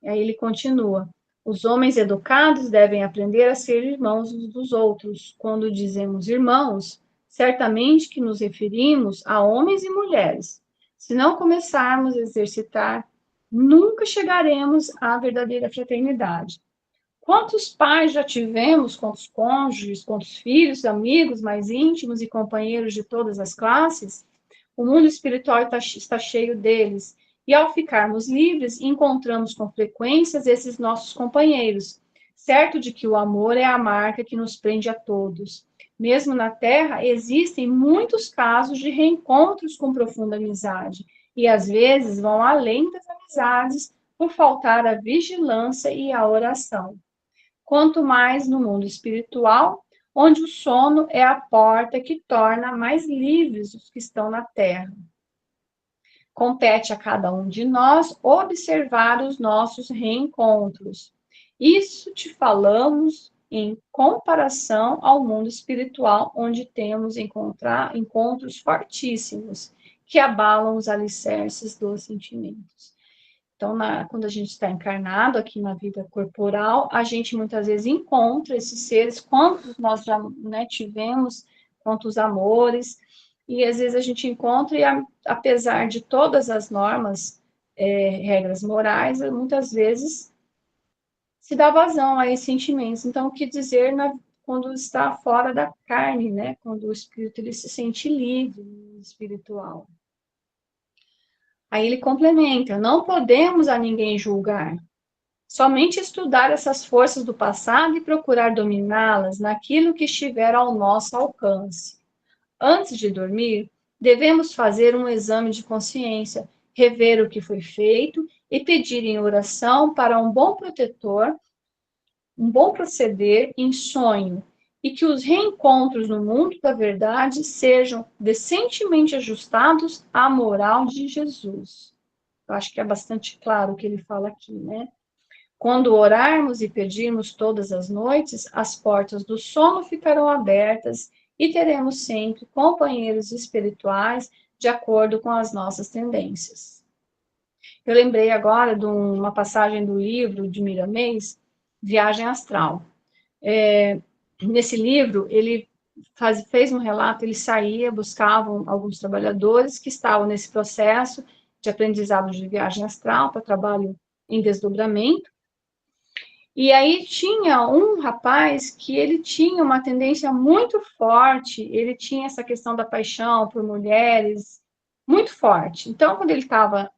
E aí ele continua: os homens educados devem aprender a ser irmãos uns dos outros. Quando dizemos irmãos, certamente que nos referimos a homens e mulheres. Se não começarmos a exercitar, nunca chegaremos à verdadeira fraternidade. Quantos pais já tivemos, quantos cônjuges, quantos filhos, amigos mais íntimos e companheiros de todas as classes? O mundo espiritual está cheio deles. E ao ficarmos livres, encontramos com frequência esses nossos companheiros, certo de que o amor é a marca que nos prende a todos. Mesmo na Terra, existem muitos casos de reencontros com profunda amizade, e às vezes vão além das amizades por faltar a vigilância e a oração. Quanto mais no mundo espiritual, onde o sono é a porta que torna mais livres os que estão na Terra. Compete a cada um de nós observar os nossos reencontros. Isso te falamos em comparação ao mundo espiritual, onde temos encontros fortíssimos que abalam os alicerces dos sentimentos. Então, quando a gente está encarnado aqui na vida corporal, a gente muitas vezes encontra esses seres, quantos nós já, né, tivemos, quantos amores, e às vezes a gente encontra, e apesar de todas as normas, regras morais, muitas vezes se dá vazão a esses sentimentos. Então, o que dizer quando está fora da carne, né? Quando o espírito ele se sente livre, espiritual. Aí ele complementa: não podemos a ninguém julgar, somente estudar essas forças do passado e procurar dominá-las naquilo que estiver ao nosso alcance. Antes de dormir, devemos fazer um exame de consciência, rever o que foi feito e pedir em oração para um bom protetor, um bom proceder em sonho, e que os reencontros no mundo da verdade sejam decentemente ajustados à moral de Jesus. Eu acho que é bastante claro o que ele fala aqui, né? Quando orarmos e pedirmos todas as noites, as portas do sono ficarão abertas e teremos sempre companheiros espirituais de acordo com as nossas tendências. Eu lembrei agora de uma passagem do livro de Miramês, Viagem Astral. Nesse livro, ele fez um relato, ele saía, buscava alguns trabalhadores que estavam nesse processo de aprendizado de viagem astral para trabalho em desdobramento. E aí tinha um rapaz que ele tinha uma tendência muito forte, ele tinha essa questão da paixão por mulheres muito forte. Então, quando ele estava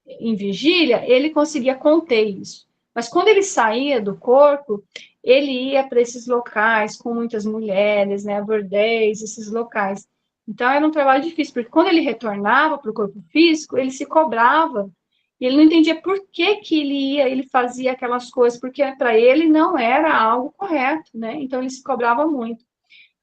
em vigília, ele conseguia conter isso. Mas quando ele saía do corpo, ele ia para esses locais com muitas mulheres, né, bordéis, esses locais. Então, era um trabalho difícil, porque quando ele retornava para o corpo físico, ele se cobrava, e ele não entendia por que que ele fazia aquelas coisas, porque para ele não era algo correto, né? Então, ele se cobrava muito.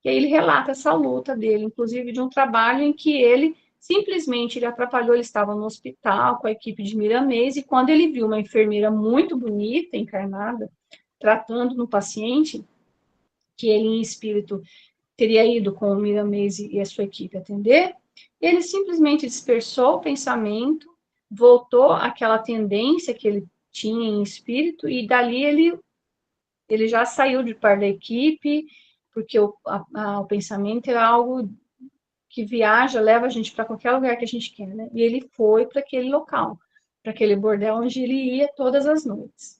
E aí ele relata essa luta dele, inclusive de um trabalho em que ele simplesmente ele atrapalhou, ele estava no hospital com a equipe de Miramês, e quando ele viu uma enfermeira muito bonita, encarnada, tratando no paciente, que ele em espírito teria ido com o Miramês e a sua equipe atender, ele simplesmente dispersou o pensamento, voltou àquela tendência que ele tinha em espírito, e dali ele já saiu de par da equipe, porque o pensamento é algo que viaja, leva a gente para qualquer lugar que a gente quer, né? E ele foi para aquele local, para aquele bordel onde ele ia todas as noites.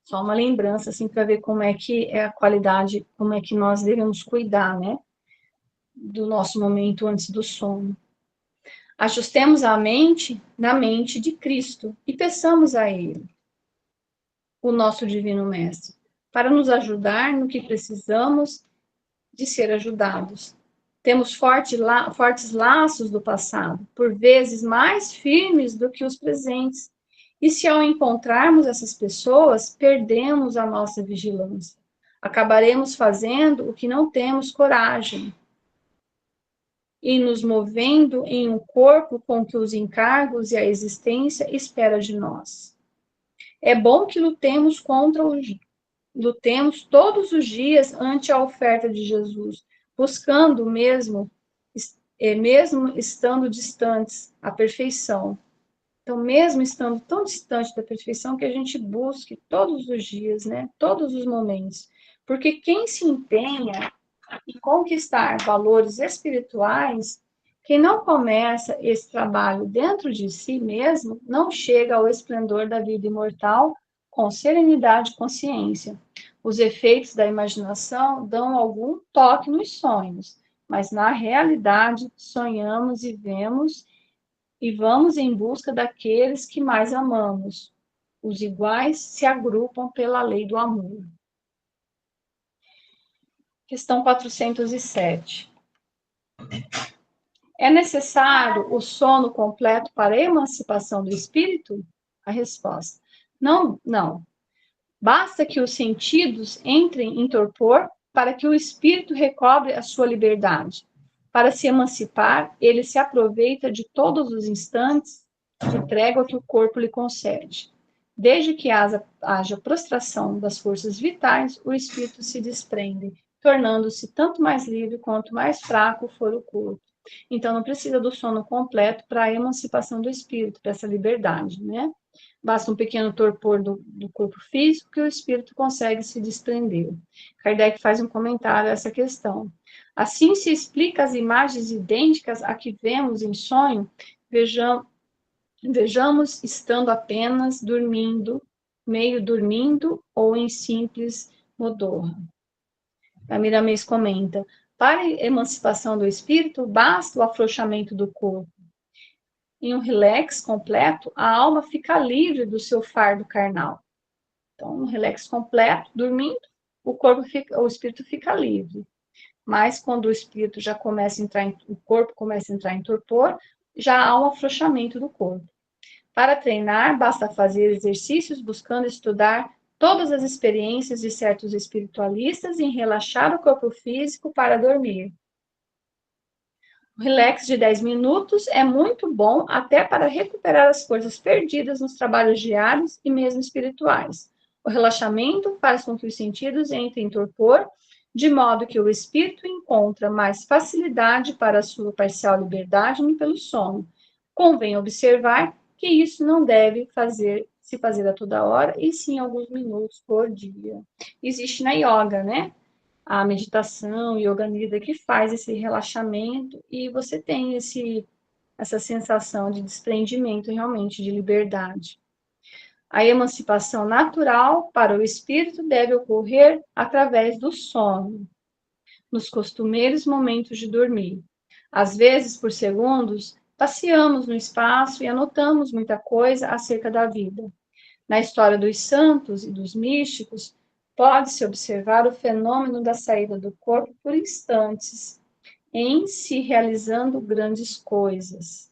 Só uma lembrança, assim, para ver como é que é a qualidade, como é que nós devemos cuidar, né? Do nosso momento antes do sono. Ajustemos a mente na mente de Cristo e peçamos a Ele, o nosso Divino Mestre, para nos ajudar no que precisamos de ser ajudados. Temos fortes laços do passado, por vezes mais firmes do que os presentes. E se ao encontrarmos essas pessoas, perdemos a nossa vigilância. Acabaremos fazendo o que não temos coragem e nos movendo em um corpo com que os encargos e a existência espera de nós. É bom que lutemos todos os dias ante a oferta de Jesus, buscando mesmo estando distantes, a perfeição. Então, mesmo estando tão distante da perfeição, que a gente busque todos os dias, né? Todos os momentos. Porque quem se empenha em conquistar valores espirituais, quem não começa esse trabalho dentro de si mesmo, não chega ao esplendor da vida imortal com serenidade e consciência. Os efeitos da imaginação dão algum toque nos sonhos, mas na realidade sonhamos e vemos e vamos em busca daqueles que mais amamos. Os iguais se agrupam pela lei do amor. Questão 407. É necessário o sono completo para a emancipação do espírito? A resposta: não. Basta que os sentidos entrem em torpor para que o espírito recobre a sua liberdade. Para se emancipar, ele se aproveita de todos os instantes de trégua que o corpo lhe concede. Desde que haja prostração das forças vitais, o espírito se desprende, tornando-se tanto mais livre quanto mais fraco for o corpo. Então, não precisa do sono completo para a emancipação do espírito, para essa liberdade, né? Basta um pequeno torpor do corpo físico que o espírito consegue se desprender. Kardec faz um comentário a essa questão. Assim se explica as imagens idênticas a que vemos em sonho, vejamos estando apenas dormindo, meio dormindo ou em simples modorra. A Miramês comenta: para a emancipação do espírito, basta o afrouxamento do corpo. Em um relax completo, a alma fica livre do seu fardo carnal. Então, um relax completo, dormindo, o espírito fica livre. Mas quando o espírito já começa a entrar, o corpo começa a entrar em torpor, já há um afrouxamento do corpo. Para treinar, basta fazer exercícios buscando estudar todas as experiências de certos espiritualistas em relaxar o corpo físico para dormir. O relax de 10 minutos é muito bom até para recuperar as forças perdidas nos trabalhos diários e mesmo espirituais. O relaxamento faz com que os sentidos entrem em torpor, de modo que o espírito encontra mais facilidade para a sua parcial liberdade pelo sono. Convém observar que isso não deve se fazer a toda hora, e sim alguns minutos por dia. Existe na yoga, né? A meditação, yoga nidra, que faz esse relaxamento e você tem essa sensação de desprendimento realmente, de liberdade. A emancipação natural para o espírito deve ocorrer através do sono, nos costumeiros momentos de dormir. Às vezes, por segundos, passeamos no espaço e anotamos muita coisa acerca da vida. Na história dos santos e dos místicos, pode-se observar o fenômeno da saída do corpo por instantes, em se realizando grandes coisas.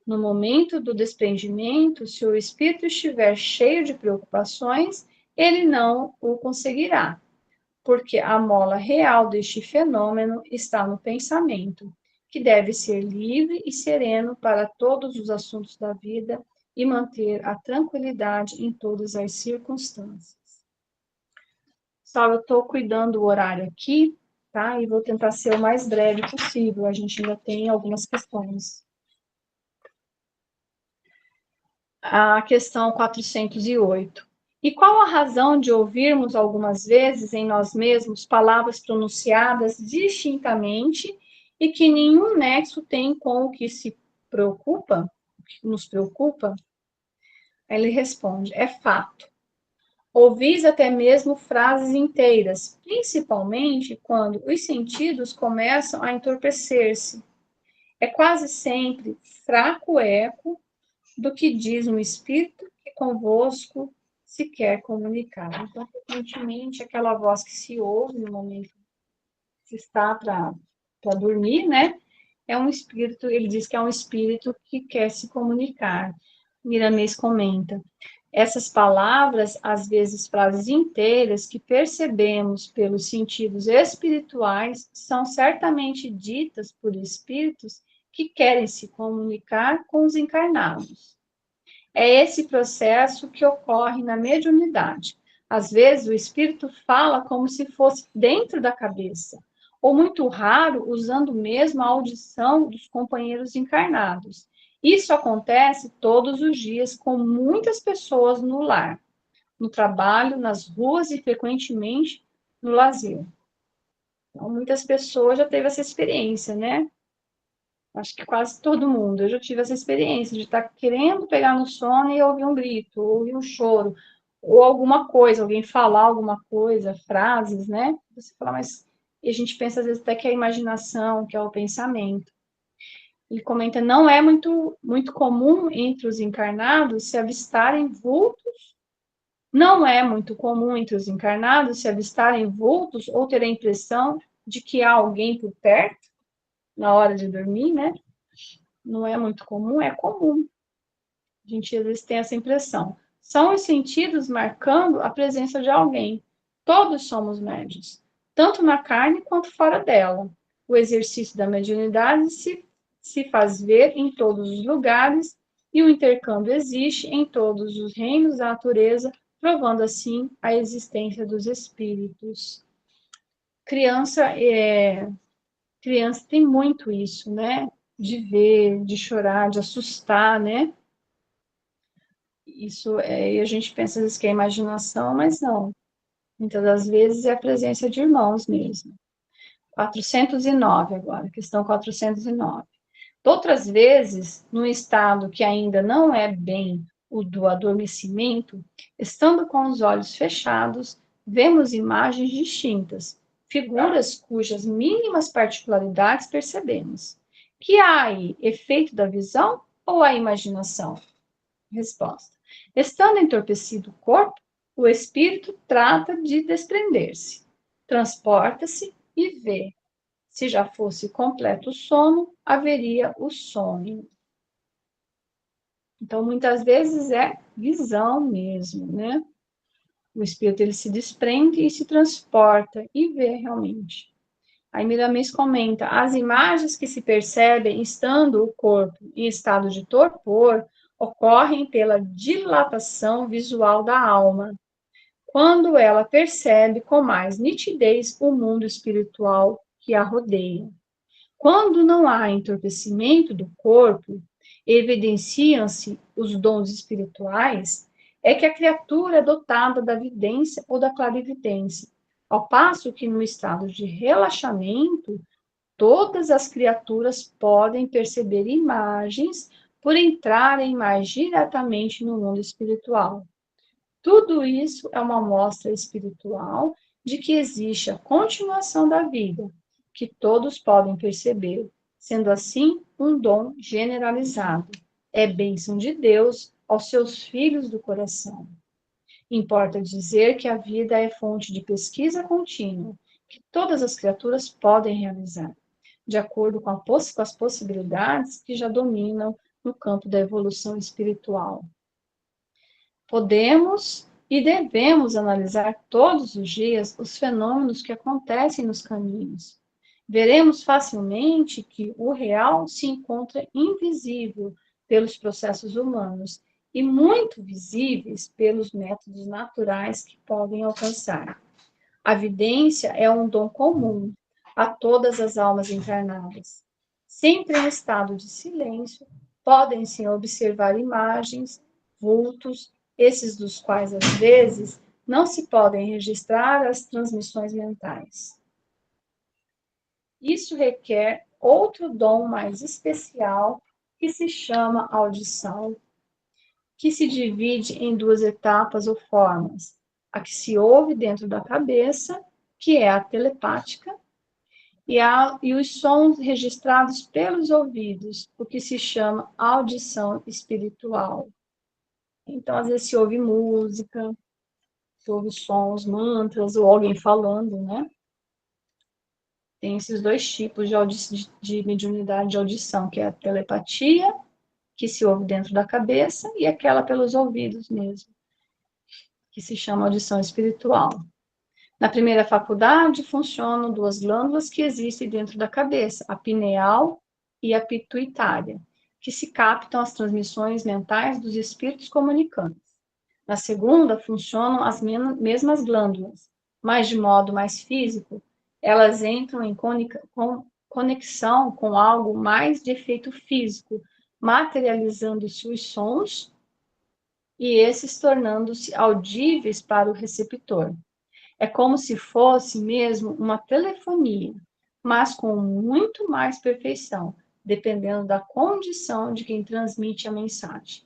No momento do desprendimento, se o espírito estiver cheio de preocupações, ele não o conseguirá, porque a mola real deste fenômeno está no pensamento, que deve ser livre e sereno para todos os assuntos da vida e manter a tranquilidade em todas as circunstâncias. Só eu estou cuidando do horário aqui, tá? E vou tentar ser o mais breve possível. A gente ainda tem algumas questões. A questão 408. E qual a razão de ouvirmos algumas vezes em nós mesmos palavras pronunciadas distintamente e que nenhum nexo tem com o que se preocupa, o que nos preocupa? Ele responde: é fato. Ouvis até mesmo frases inteiras, principalmente quando os sentidos começam a entorpecer-se. É quase sempre fraco eco do que diz um espírito que convosco se quer comunicar. Então, frequentemente, aquela voz que se ouve no momento que se está para dormir, né? É um espírito, ele diz que é um espírito que quer se comunicar. Miramês comenta. Essas palavras, às vezes frases inteiras, que percebemos pelos sentidos espirituais, são certamente ditas por espíritos que querem se comunicar com os encarnados. É esse processo que ocorre na mediunidade. Às vezes, o espírito fala como se fosse dentro da cabeça, ou muito raro, usando mesmo a audição dos companheiros encarnados. Isso acontece todos os dias com muitas pessoas no lar, no trabalho, nas ruas e frequentemente no lazer. Então, muitas pessoas já teve essa experiência, né? Acho que quase todo mundo. Eu já tive essa experiência de estar querendo pegar no sono e ouvir um grito, ou ouvir um choro, ou alguma coisa, alguém falar alguma coisa, frases, né? Você fala, mas... E a gente pensa às vezes até que é a imaginação, que é o pensamento. Ele comenta, não é muito comum entre os encarnados se avistarem vultos, não é muito comum entre os encarnados se avistarem vultos ou ter a impressão de que há alguém por perto na hora de dormir, né? Não é muito comum, é comum. A gente às vezes tem essa impressão. São os sentidos marcando a presença de alguém. Todos somos médiuns, tanto na carne quanto fora dela. O exercício da mediunidade se faz ver em todos os lugares e o intercâmbio existe em todos os reinos da natureza, provando assim a existência dos espíritos. Criança tem muito isso, né? De ver, de chorar, de assustar, né? Isso e a gente pensa às vezes que é imaginação, mas não. Muitas das vezes é a presença de irmãos mesmo. 409 agora, questão 409. Outras vezes, num estado que ainda não é bem o do adormecimento, estando com os olhos fechados, vemos imagens distintas, figuras cujas mínimas particularidades percebemos. Que há aí efeito da visão ou a imaginação? Resposta. Estando entorpecido o corpo, o espírito trata de desprender-se, transporta-se e vê. Se já fosse completo o sono, haveria o sonho. Então, muitas vezes é visão mesmo, né? O espírito ele se desprende e se transporta e vê realmente. Aí Miramês comenta, as imagens que se percebem estando o corpo em estado de torpor ocorrem pela dilatação visual da alma, quando ela percebe com mais nitidez o mundo espiritual que a rodeia. Quando não há entorpecimento do corpo, evidenciam-se os dons espirituais, é que a criatura é dotada da vidência ou da clarividência, ao passo que no estado de relaxamento, todas as criaturas podem perceber imagens por entrarem mais diretamente no mundo espiritual. Tudo isso é uma mostra espiritual de que existe a continuação da vida, que todos podem perceber, sendo assim um dom generalizado. É bênção de Deus aos seus filhos do coração. Importa dizer que a vida é fonte de pesquisa contínua, que todas as criaturas podem realizar, de acordo com as possibilidades que já dominam no campo da evolução espiritual. Podemos e devemos analisar todos os dias os fenômenos que acontecem nos caminhos. Veremos facilmente que o real se encontra invisível pelos processos humanos e muito visíveis pelos métodos naturais que podem alcançar. A vidência é um dom comum a todas as almas encarnadas. Sempre em estado de silêncio, podem-se observar imagens, vultos, esses dos quais, às vezes, não se podem registrar as transmissões mentais. Isso requer outro dom mais especial, que se chama audição, que se divide em duas etapas ou formas: a que se ouve dentro da cabeça, que é a telepática, e os sons registrados pelos ouvidos, o que se chama audição espiritual. Então, às vezes se ouve música, se ouve sons, mantras, ou alguém falando, né? Tem esses dois tipos de mediunidade de audição, que é a telepatia, que se ouve dentro da cabeça, e aquela pelos ouvidos mesmo, que se chama audição espiritual. Na primeira faculdade, funcionam duas glândulas que existem dentro da cabeça, a pineal e a pituitária, que se captam as transmissões mentais dos espíritos comunicantes. Na segunda, funcionam as mesmas glândulas, mas de modo mais físico, elas entram em conexão com algo mais de efeito físico, materializando-se os sons e esses tornando-se audíveis para o receptor. É como se fosse mesmo uma telefonia, mas com muito mais perfeição, dependendo da condição de quem transmite a mensagem.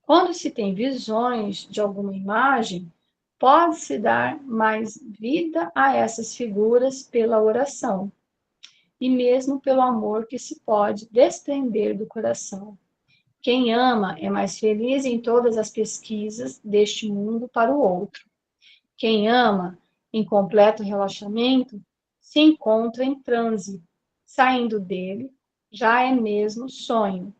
Quando se tem visões de alguma imagem, pode-se dar mais vida a essas figuras pela oração, e mesmo pelo amor que se pode desprender do coração. Quem ama é mais feliz em todas as pesquisas deste mundo para o outro. Quem ama, em completo relaxamento, se encontra em transe. Saindo dele, já é mesmo sonho,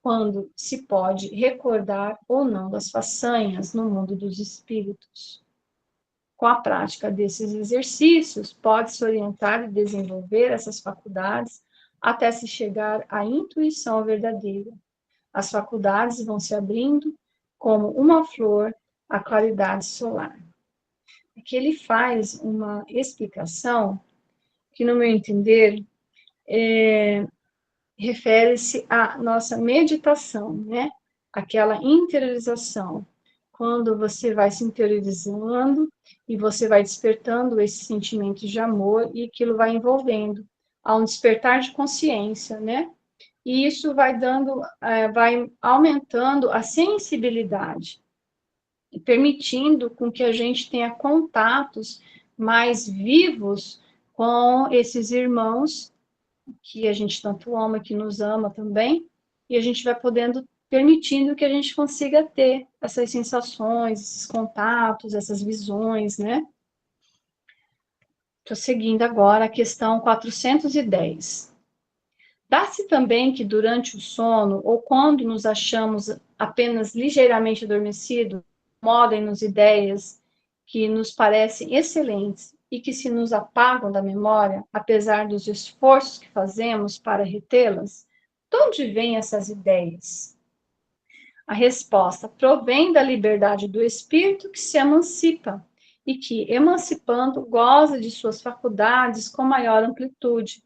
quando se pode recordar ou não das façanhas no mundo dos espíritos. Com a prática desses exercícios, pode-se orientar e desenvolver essas faculdades até se chegar à intuição verdadeira. As faculdades vão se abrindo como uma flor à claridade solar. Aqui ele faz uma explicação que, no meu entender, refere-se à nossa meditação, né? Aquela interiorização. Quando você vai se interiorizando e você vai despertando esses sentimentos de amor e aquilo vai envolvendo a um despertar de consciência, né? E isso vai vai aumentando a sensibilidade e permitindo com que a gente tenha contatos mais vivos com esses irmãos que a gente tanto ama, que nos ama também, e a gente vai permitindo que a gente consiga ter essas sensações, esses contatos, essas visões, né? Estou seguindo agora a questão 410. Dá-se também que durante o sono, ou quando nos achamos apenas ligeiramente adormecidos, modem-nos ideias que nos parecem excelentes e que se nos apagam da memória, apesar dos esforços que fazemos para retê-las? De onde vêm essas ideias? A resposta provém da liberdade do espírito que se emancipa e que, emancipando, goza de suas faculdades com maior amplitude.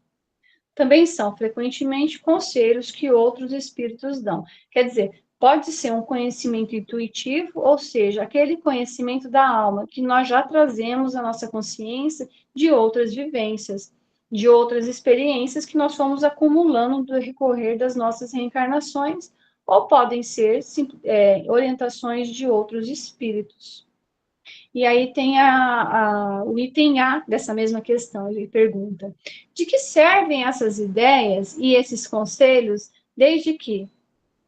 Também são frequentemente conselhos que outros espíritos dão. Quer dizer, pode ser um conhecimento intuitivo, ou seja, aquele conhecimento da alma que nós já trazemos à nossa consciência de outras vivências, de outras experiências que nós fomos acumulando no decorrer das nossas reencarnações, ou podem ser orientações de outros espíritos. E aí tem o item A dessa mesma questão, ele pergunta: de que servem essas ideias e esses conselhos, desde que,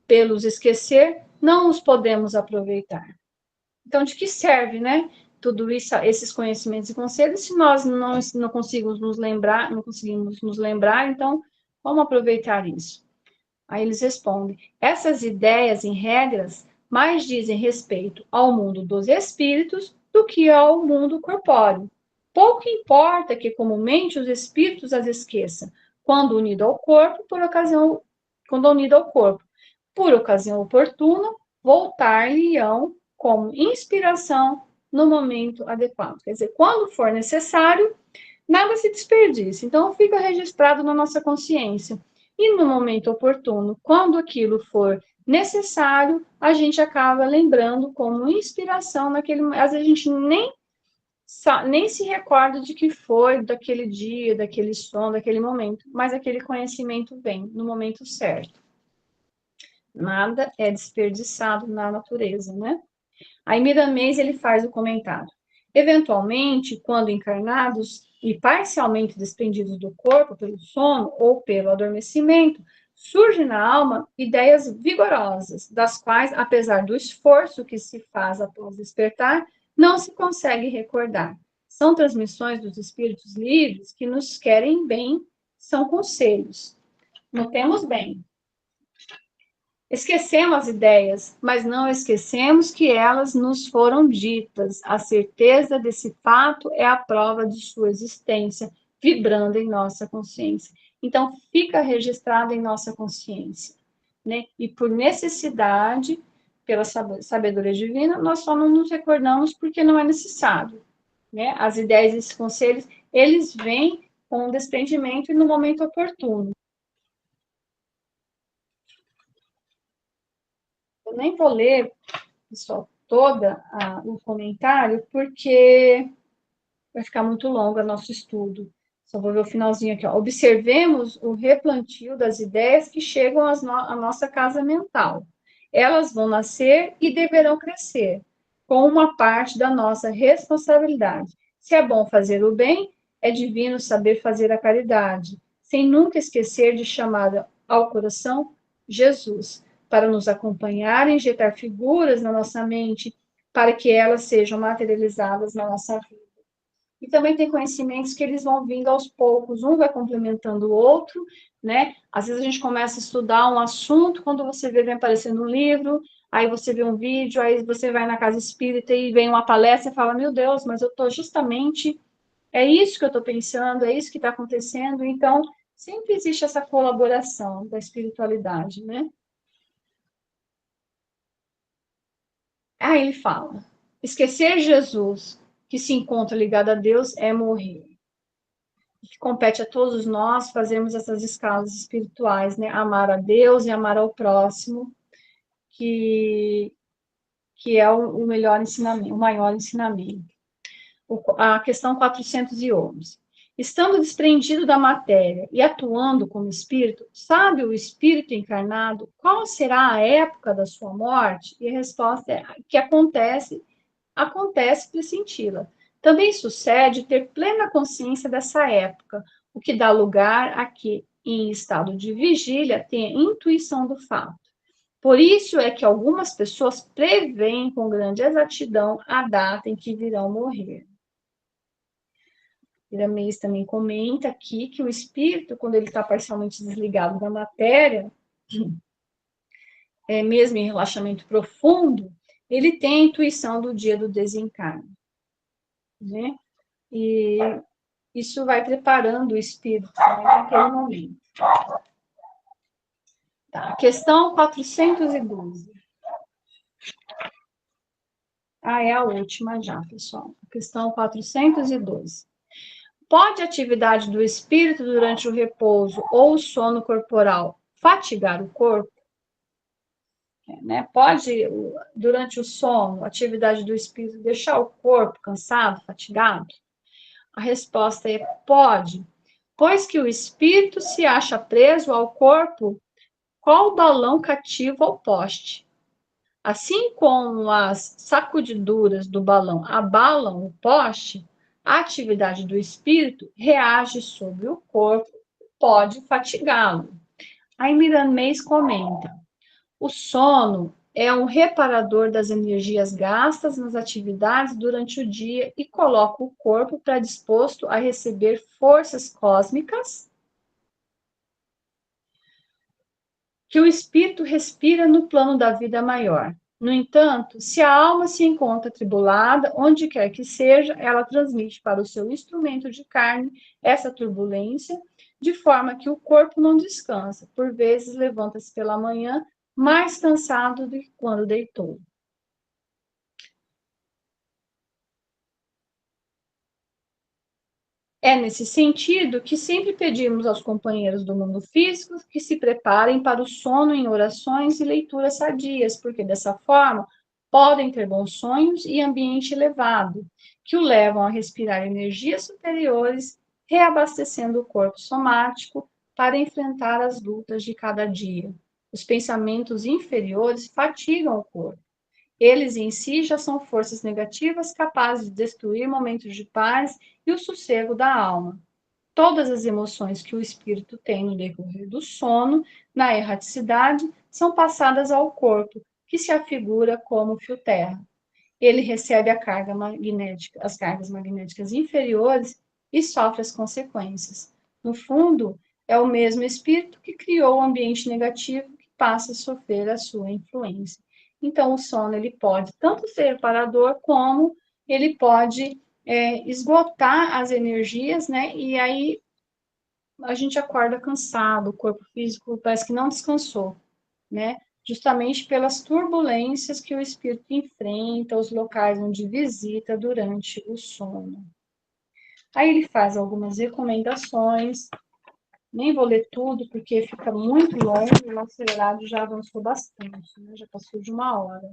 pelos esquecer, não os podemos aproveitar? Então, de que serve, né? Tudo isso, esses conhecimentos e conselhos, se nós não conseguimos nos lembrar, então, vamos aproveitar isso. Aí eles respondem: essas ideias, em regras, mais dizem respeito ao mundo dos espíritos do que ao mundo corpóreo. Pouco importa que comumente os espíritos as esqueçam, quando unido ao corpo, por ocasião oportuna, voltar-lhe-ão como inspiração no momento adequado. Quer dizer, quando for necessário, nada se desperdiça. Então, fica registrado na nossa consciência. E no momento oportuno, quando aquilo for necessário, a gente acaba lembrando como inspiração naquele. Às vezes a gente nem se recorda de que foi daquele dia, daquele som, daquele momento, mas aquele conhecimento vem no momento certo. Nada é desperdiçado na natureza, né? Aí Miramês ele faz o comentário. Eventualmente, quando encarnados e parcialmente desprendidos do corpo pelo sono ou pelo adormecimento, surgem na alma ideias vigorosas, das quais, apesar do esforço que se faz após despertar, não se consegue recordar. São transmissões dos espíritos livres que nos querem bem, são conselhos. Notemos bem, esquecemos as ideias, mas não esquecemos que elas nos foram ditas. A certeza desse fato é a prova de sua existência, vibrando em nossa consciência. Então, fica registrado em nossa consciência, né? E por necessidade, pela sabedoria divina, nós só não nos recordamos porque não é necessário, né? As ideias e esses conselhos, eles vêm com o desprendimento e no momento oportuno. Eu nem vou ler, pessoal, o comentário, porque vai ficar muito longo o nosso estudo. Só vou ver o finalzinho aqui. Ó. Observemos o replantio das ideias que chegam à nossa casa mental. Elas vão nascer e deverão crescer, com uma parte da nossa responsabilidade. Se é bom fazer o bem, é divino saber fazer a caridade, sem nunca esquecer de chamar ao coração Jesus, para nos acompanhar e injetar figuras na nossa mente, para que elas sejam materializadas na nossa vida. E também tem conhecimentos que eles vão vindo aos poucos, um vai complementando o outro, né? Às vezes a gente começa a estudar um assunto, quando você vê, vem aparecendo um livro, aí você vê um vídeo, aí você vai na casa espírita e vem uma palestra e fala, meu Deus, mas eu estou justamente, é isso que eu estou pensando, é isso que está acontecendo, então sempre existe essa colaboração da espiritualidade, né? Aí ele fala, esquecer Jesus, que se encontra ligado a Deus, é morrer. Que compete a todos nós fazermos essas escalas espirituais, né? Amar a Deus e amar ao próximo, que, que é o melhor ensinamento, o maior ensinamento. A questão 411. Estando desprendido da matéria e atuando como espírito, sabe o espírito encarnado qual será a época da sua morte? E a resposta é que acontece pressenti-la. Também sucede ter plena consciência dessa época, o que dá lugar a que, em estado de vigília, tenha intuição do fato. Por isso é que algumas pessoas preveem com grande exatidão a data em que virão morrer. Piramês também comenta aqui que o espírito, quando ele está parcialmente desligado da matéria, mesmo em relaxamento profundo, ele tem a intuição do dia do desencarne, né? E isso vai preparando o espírito naquele momento. Tá. Questão 412. É a última já, pessoal. Questão 412. Pode a atividade do espírito durante o repouso ou o sono corporal fatigar o corpo? Né? Pode, durante o sono, a atividade do espírito deixar o corpo cansado, fatigado? A resposta é pode, pois que o espírito se acha preso ao corpo, qual balão cativo ao poste. Assim como as sacudiduras do balão abalam o poste, a atividade do espírito reage sobre o corpo, pode fatigá-lo. Aí Miramês comenta: o sono é um reparador das energias gastas nas atividades durante o dia e coloca o corpo predisposto a receber forças cósmicas que o espírito respira no plano da vida maior. No entanto, se a alma se encontra atribulada, onde quer que seja, ela transmite para o seu instrumento de carne essa turbulência, de forma que o corpo não descansa. Por vezes, levanta-se pela manhã mais cansado do que quando deitou. É nesse sentido que sempre pedimos aos companheiros do mundo físico que se preparem para o sono em orações e leituras sadias, porque dessa forma podem ter bons sonhos e ambiente elevado, que o levam a respirar energias superiores, reabastecendo o corpo somático para enfrentar as lutas de cada dia. Os pensamentos inferiores fatigam o corpo. Eles em si já são forças negativas capazes de destruir momentos de paz e o sossego da alma. Todas as emoções que o espírito tem no decorrer do sono, na erraticidade, são passadas ao corpo, que se afigura como fio terra. Ele recebe a carga magnética, as cargas magnéticas inferiores e sofre as consequências. No fundo, é o mesmo espírito que criou o ambiente negativo que passa a sofrer a sua influência. Então, o sono ele pode tanto ser reparador como ele pode esgotar as energias, né? E aí a gente acorda cansado, o corpo físico parece que não descansou, né? Justamente pelas turbulências que o espírito enfrenta, os locais onde visita durante o sono. Aí ele faz algumas recomendações, nem vou ler tudo porque fica muito longo, o nosso horário já avançou bastante, né? Já passou de 1 hora.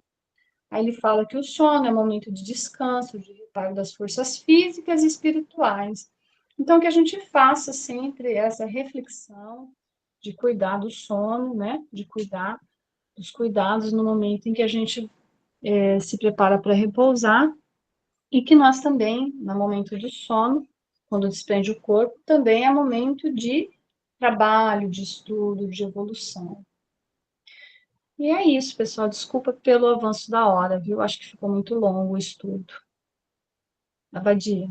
Aí ele fala que o sono é momento de descanso, de reparo das forças físicas e espirituais. Então, que a gente faça sempre essa reflexão de cuidar do sono, né? De cuidar dos cuidados no momento em que a gente se prepara para repousar e que nós também, no momento do sono, quando desprende o corpo, também é momento de trabalho, de estudo, de evolução. E é isso, pessoal. Desculpa pelo avanço da hora, viu? Acho que ficou muito longo o estudo. Abadia.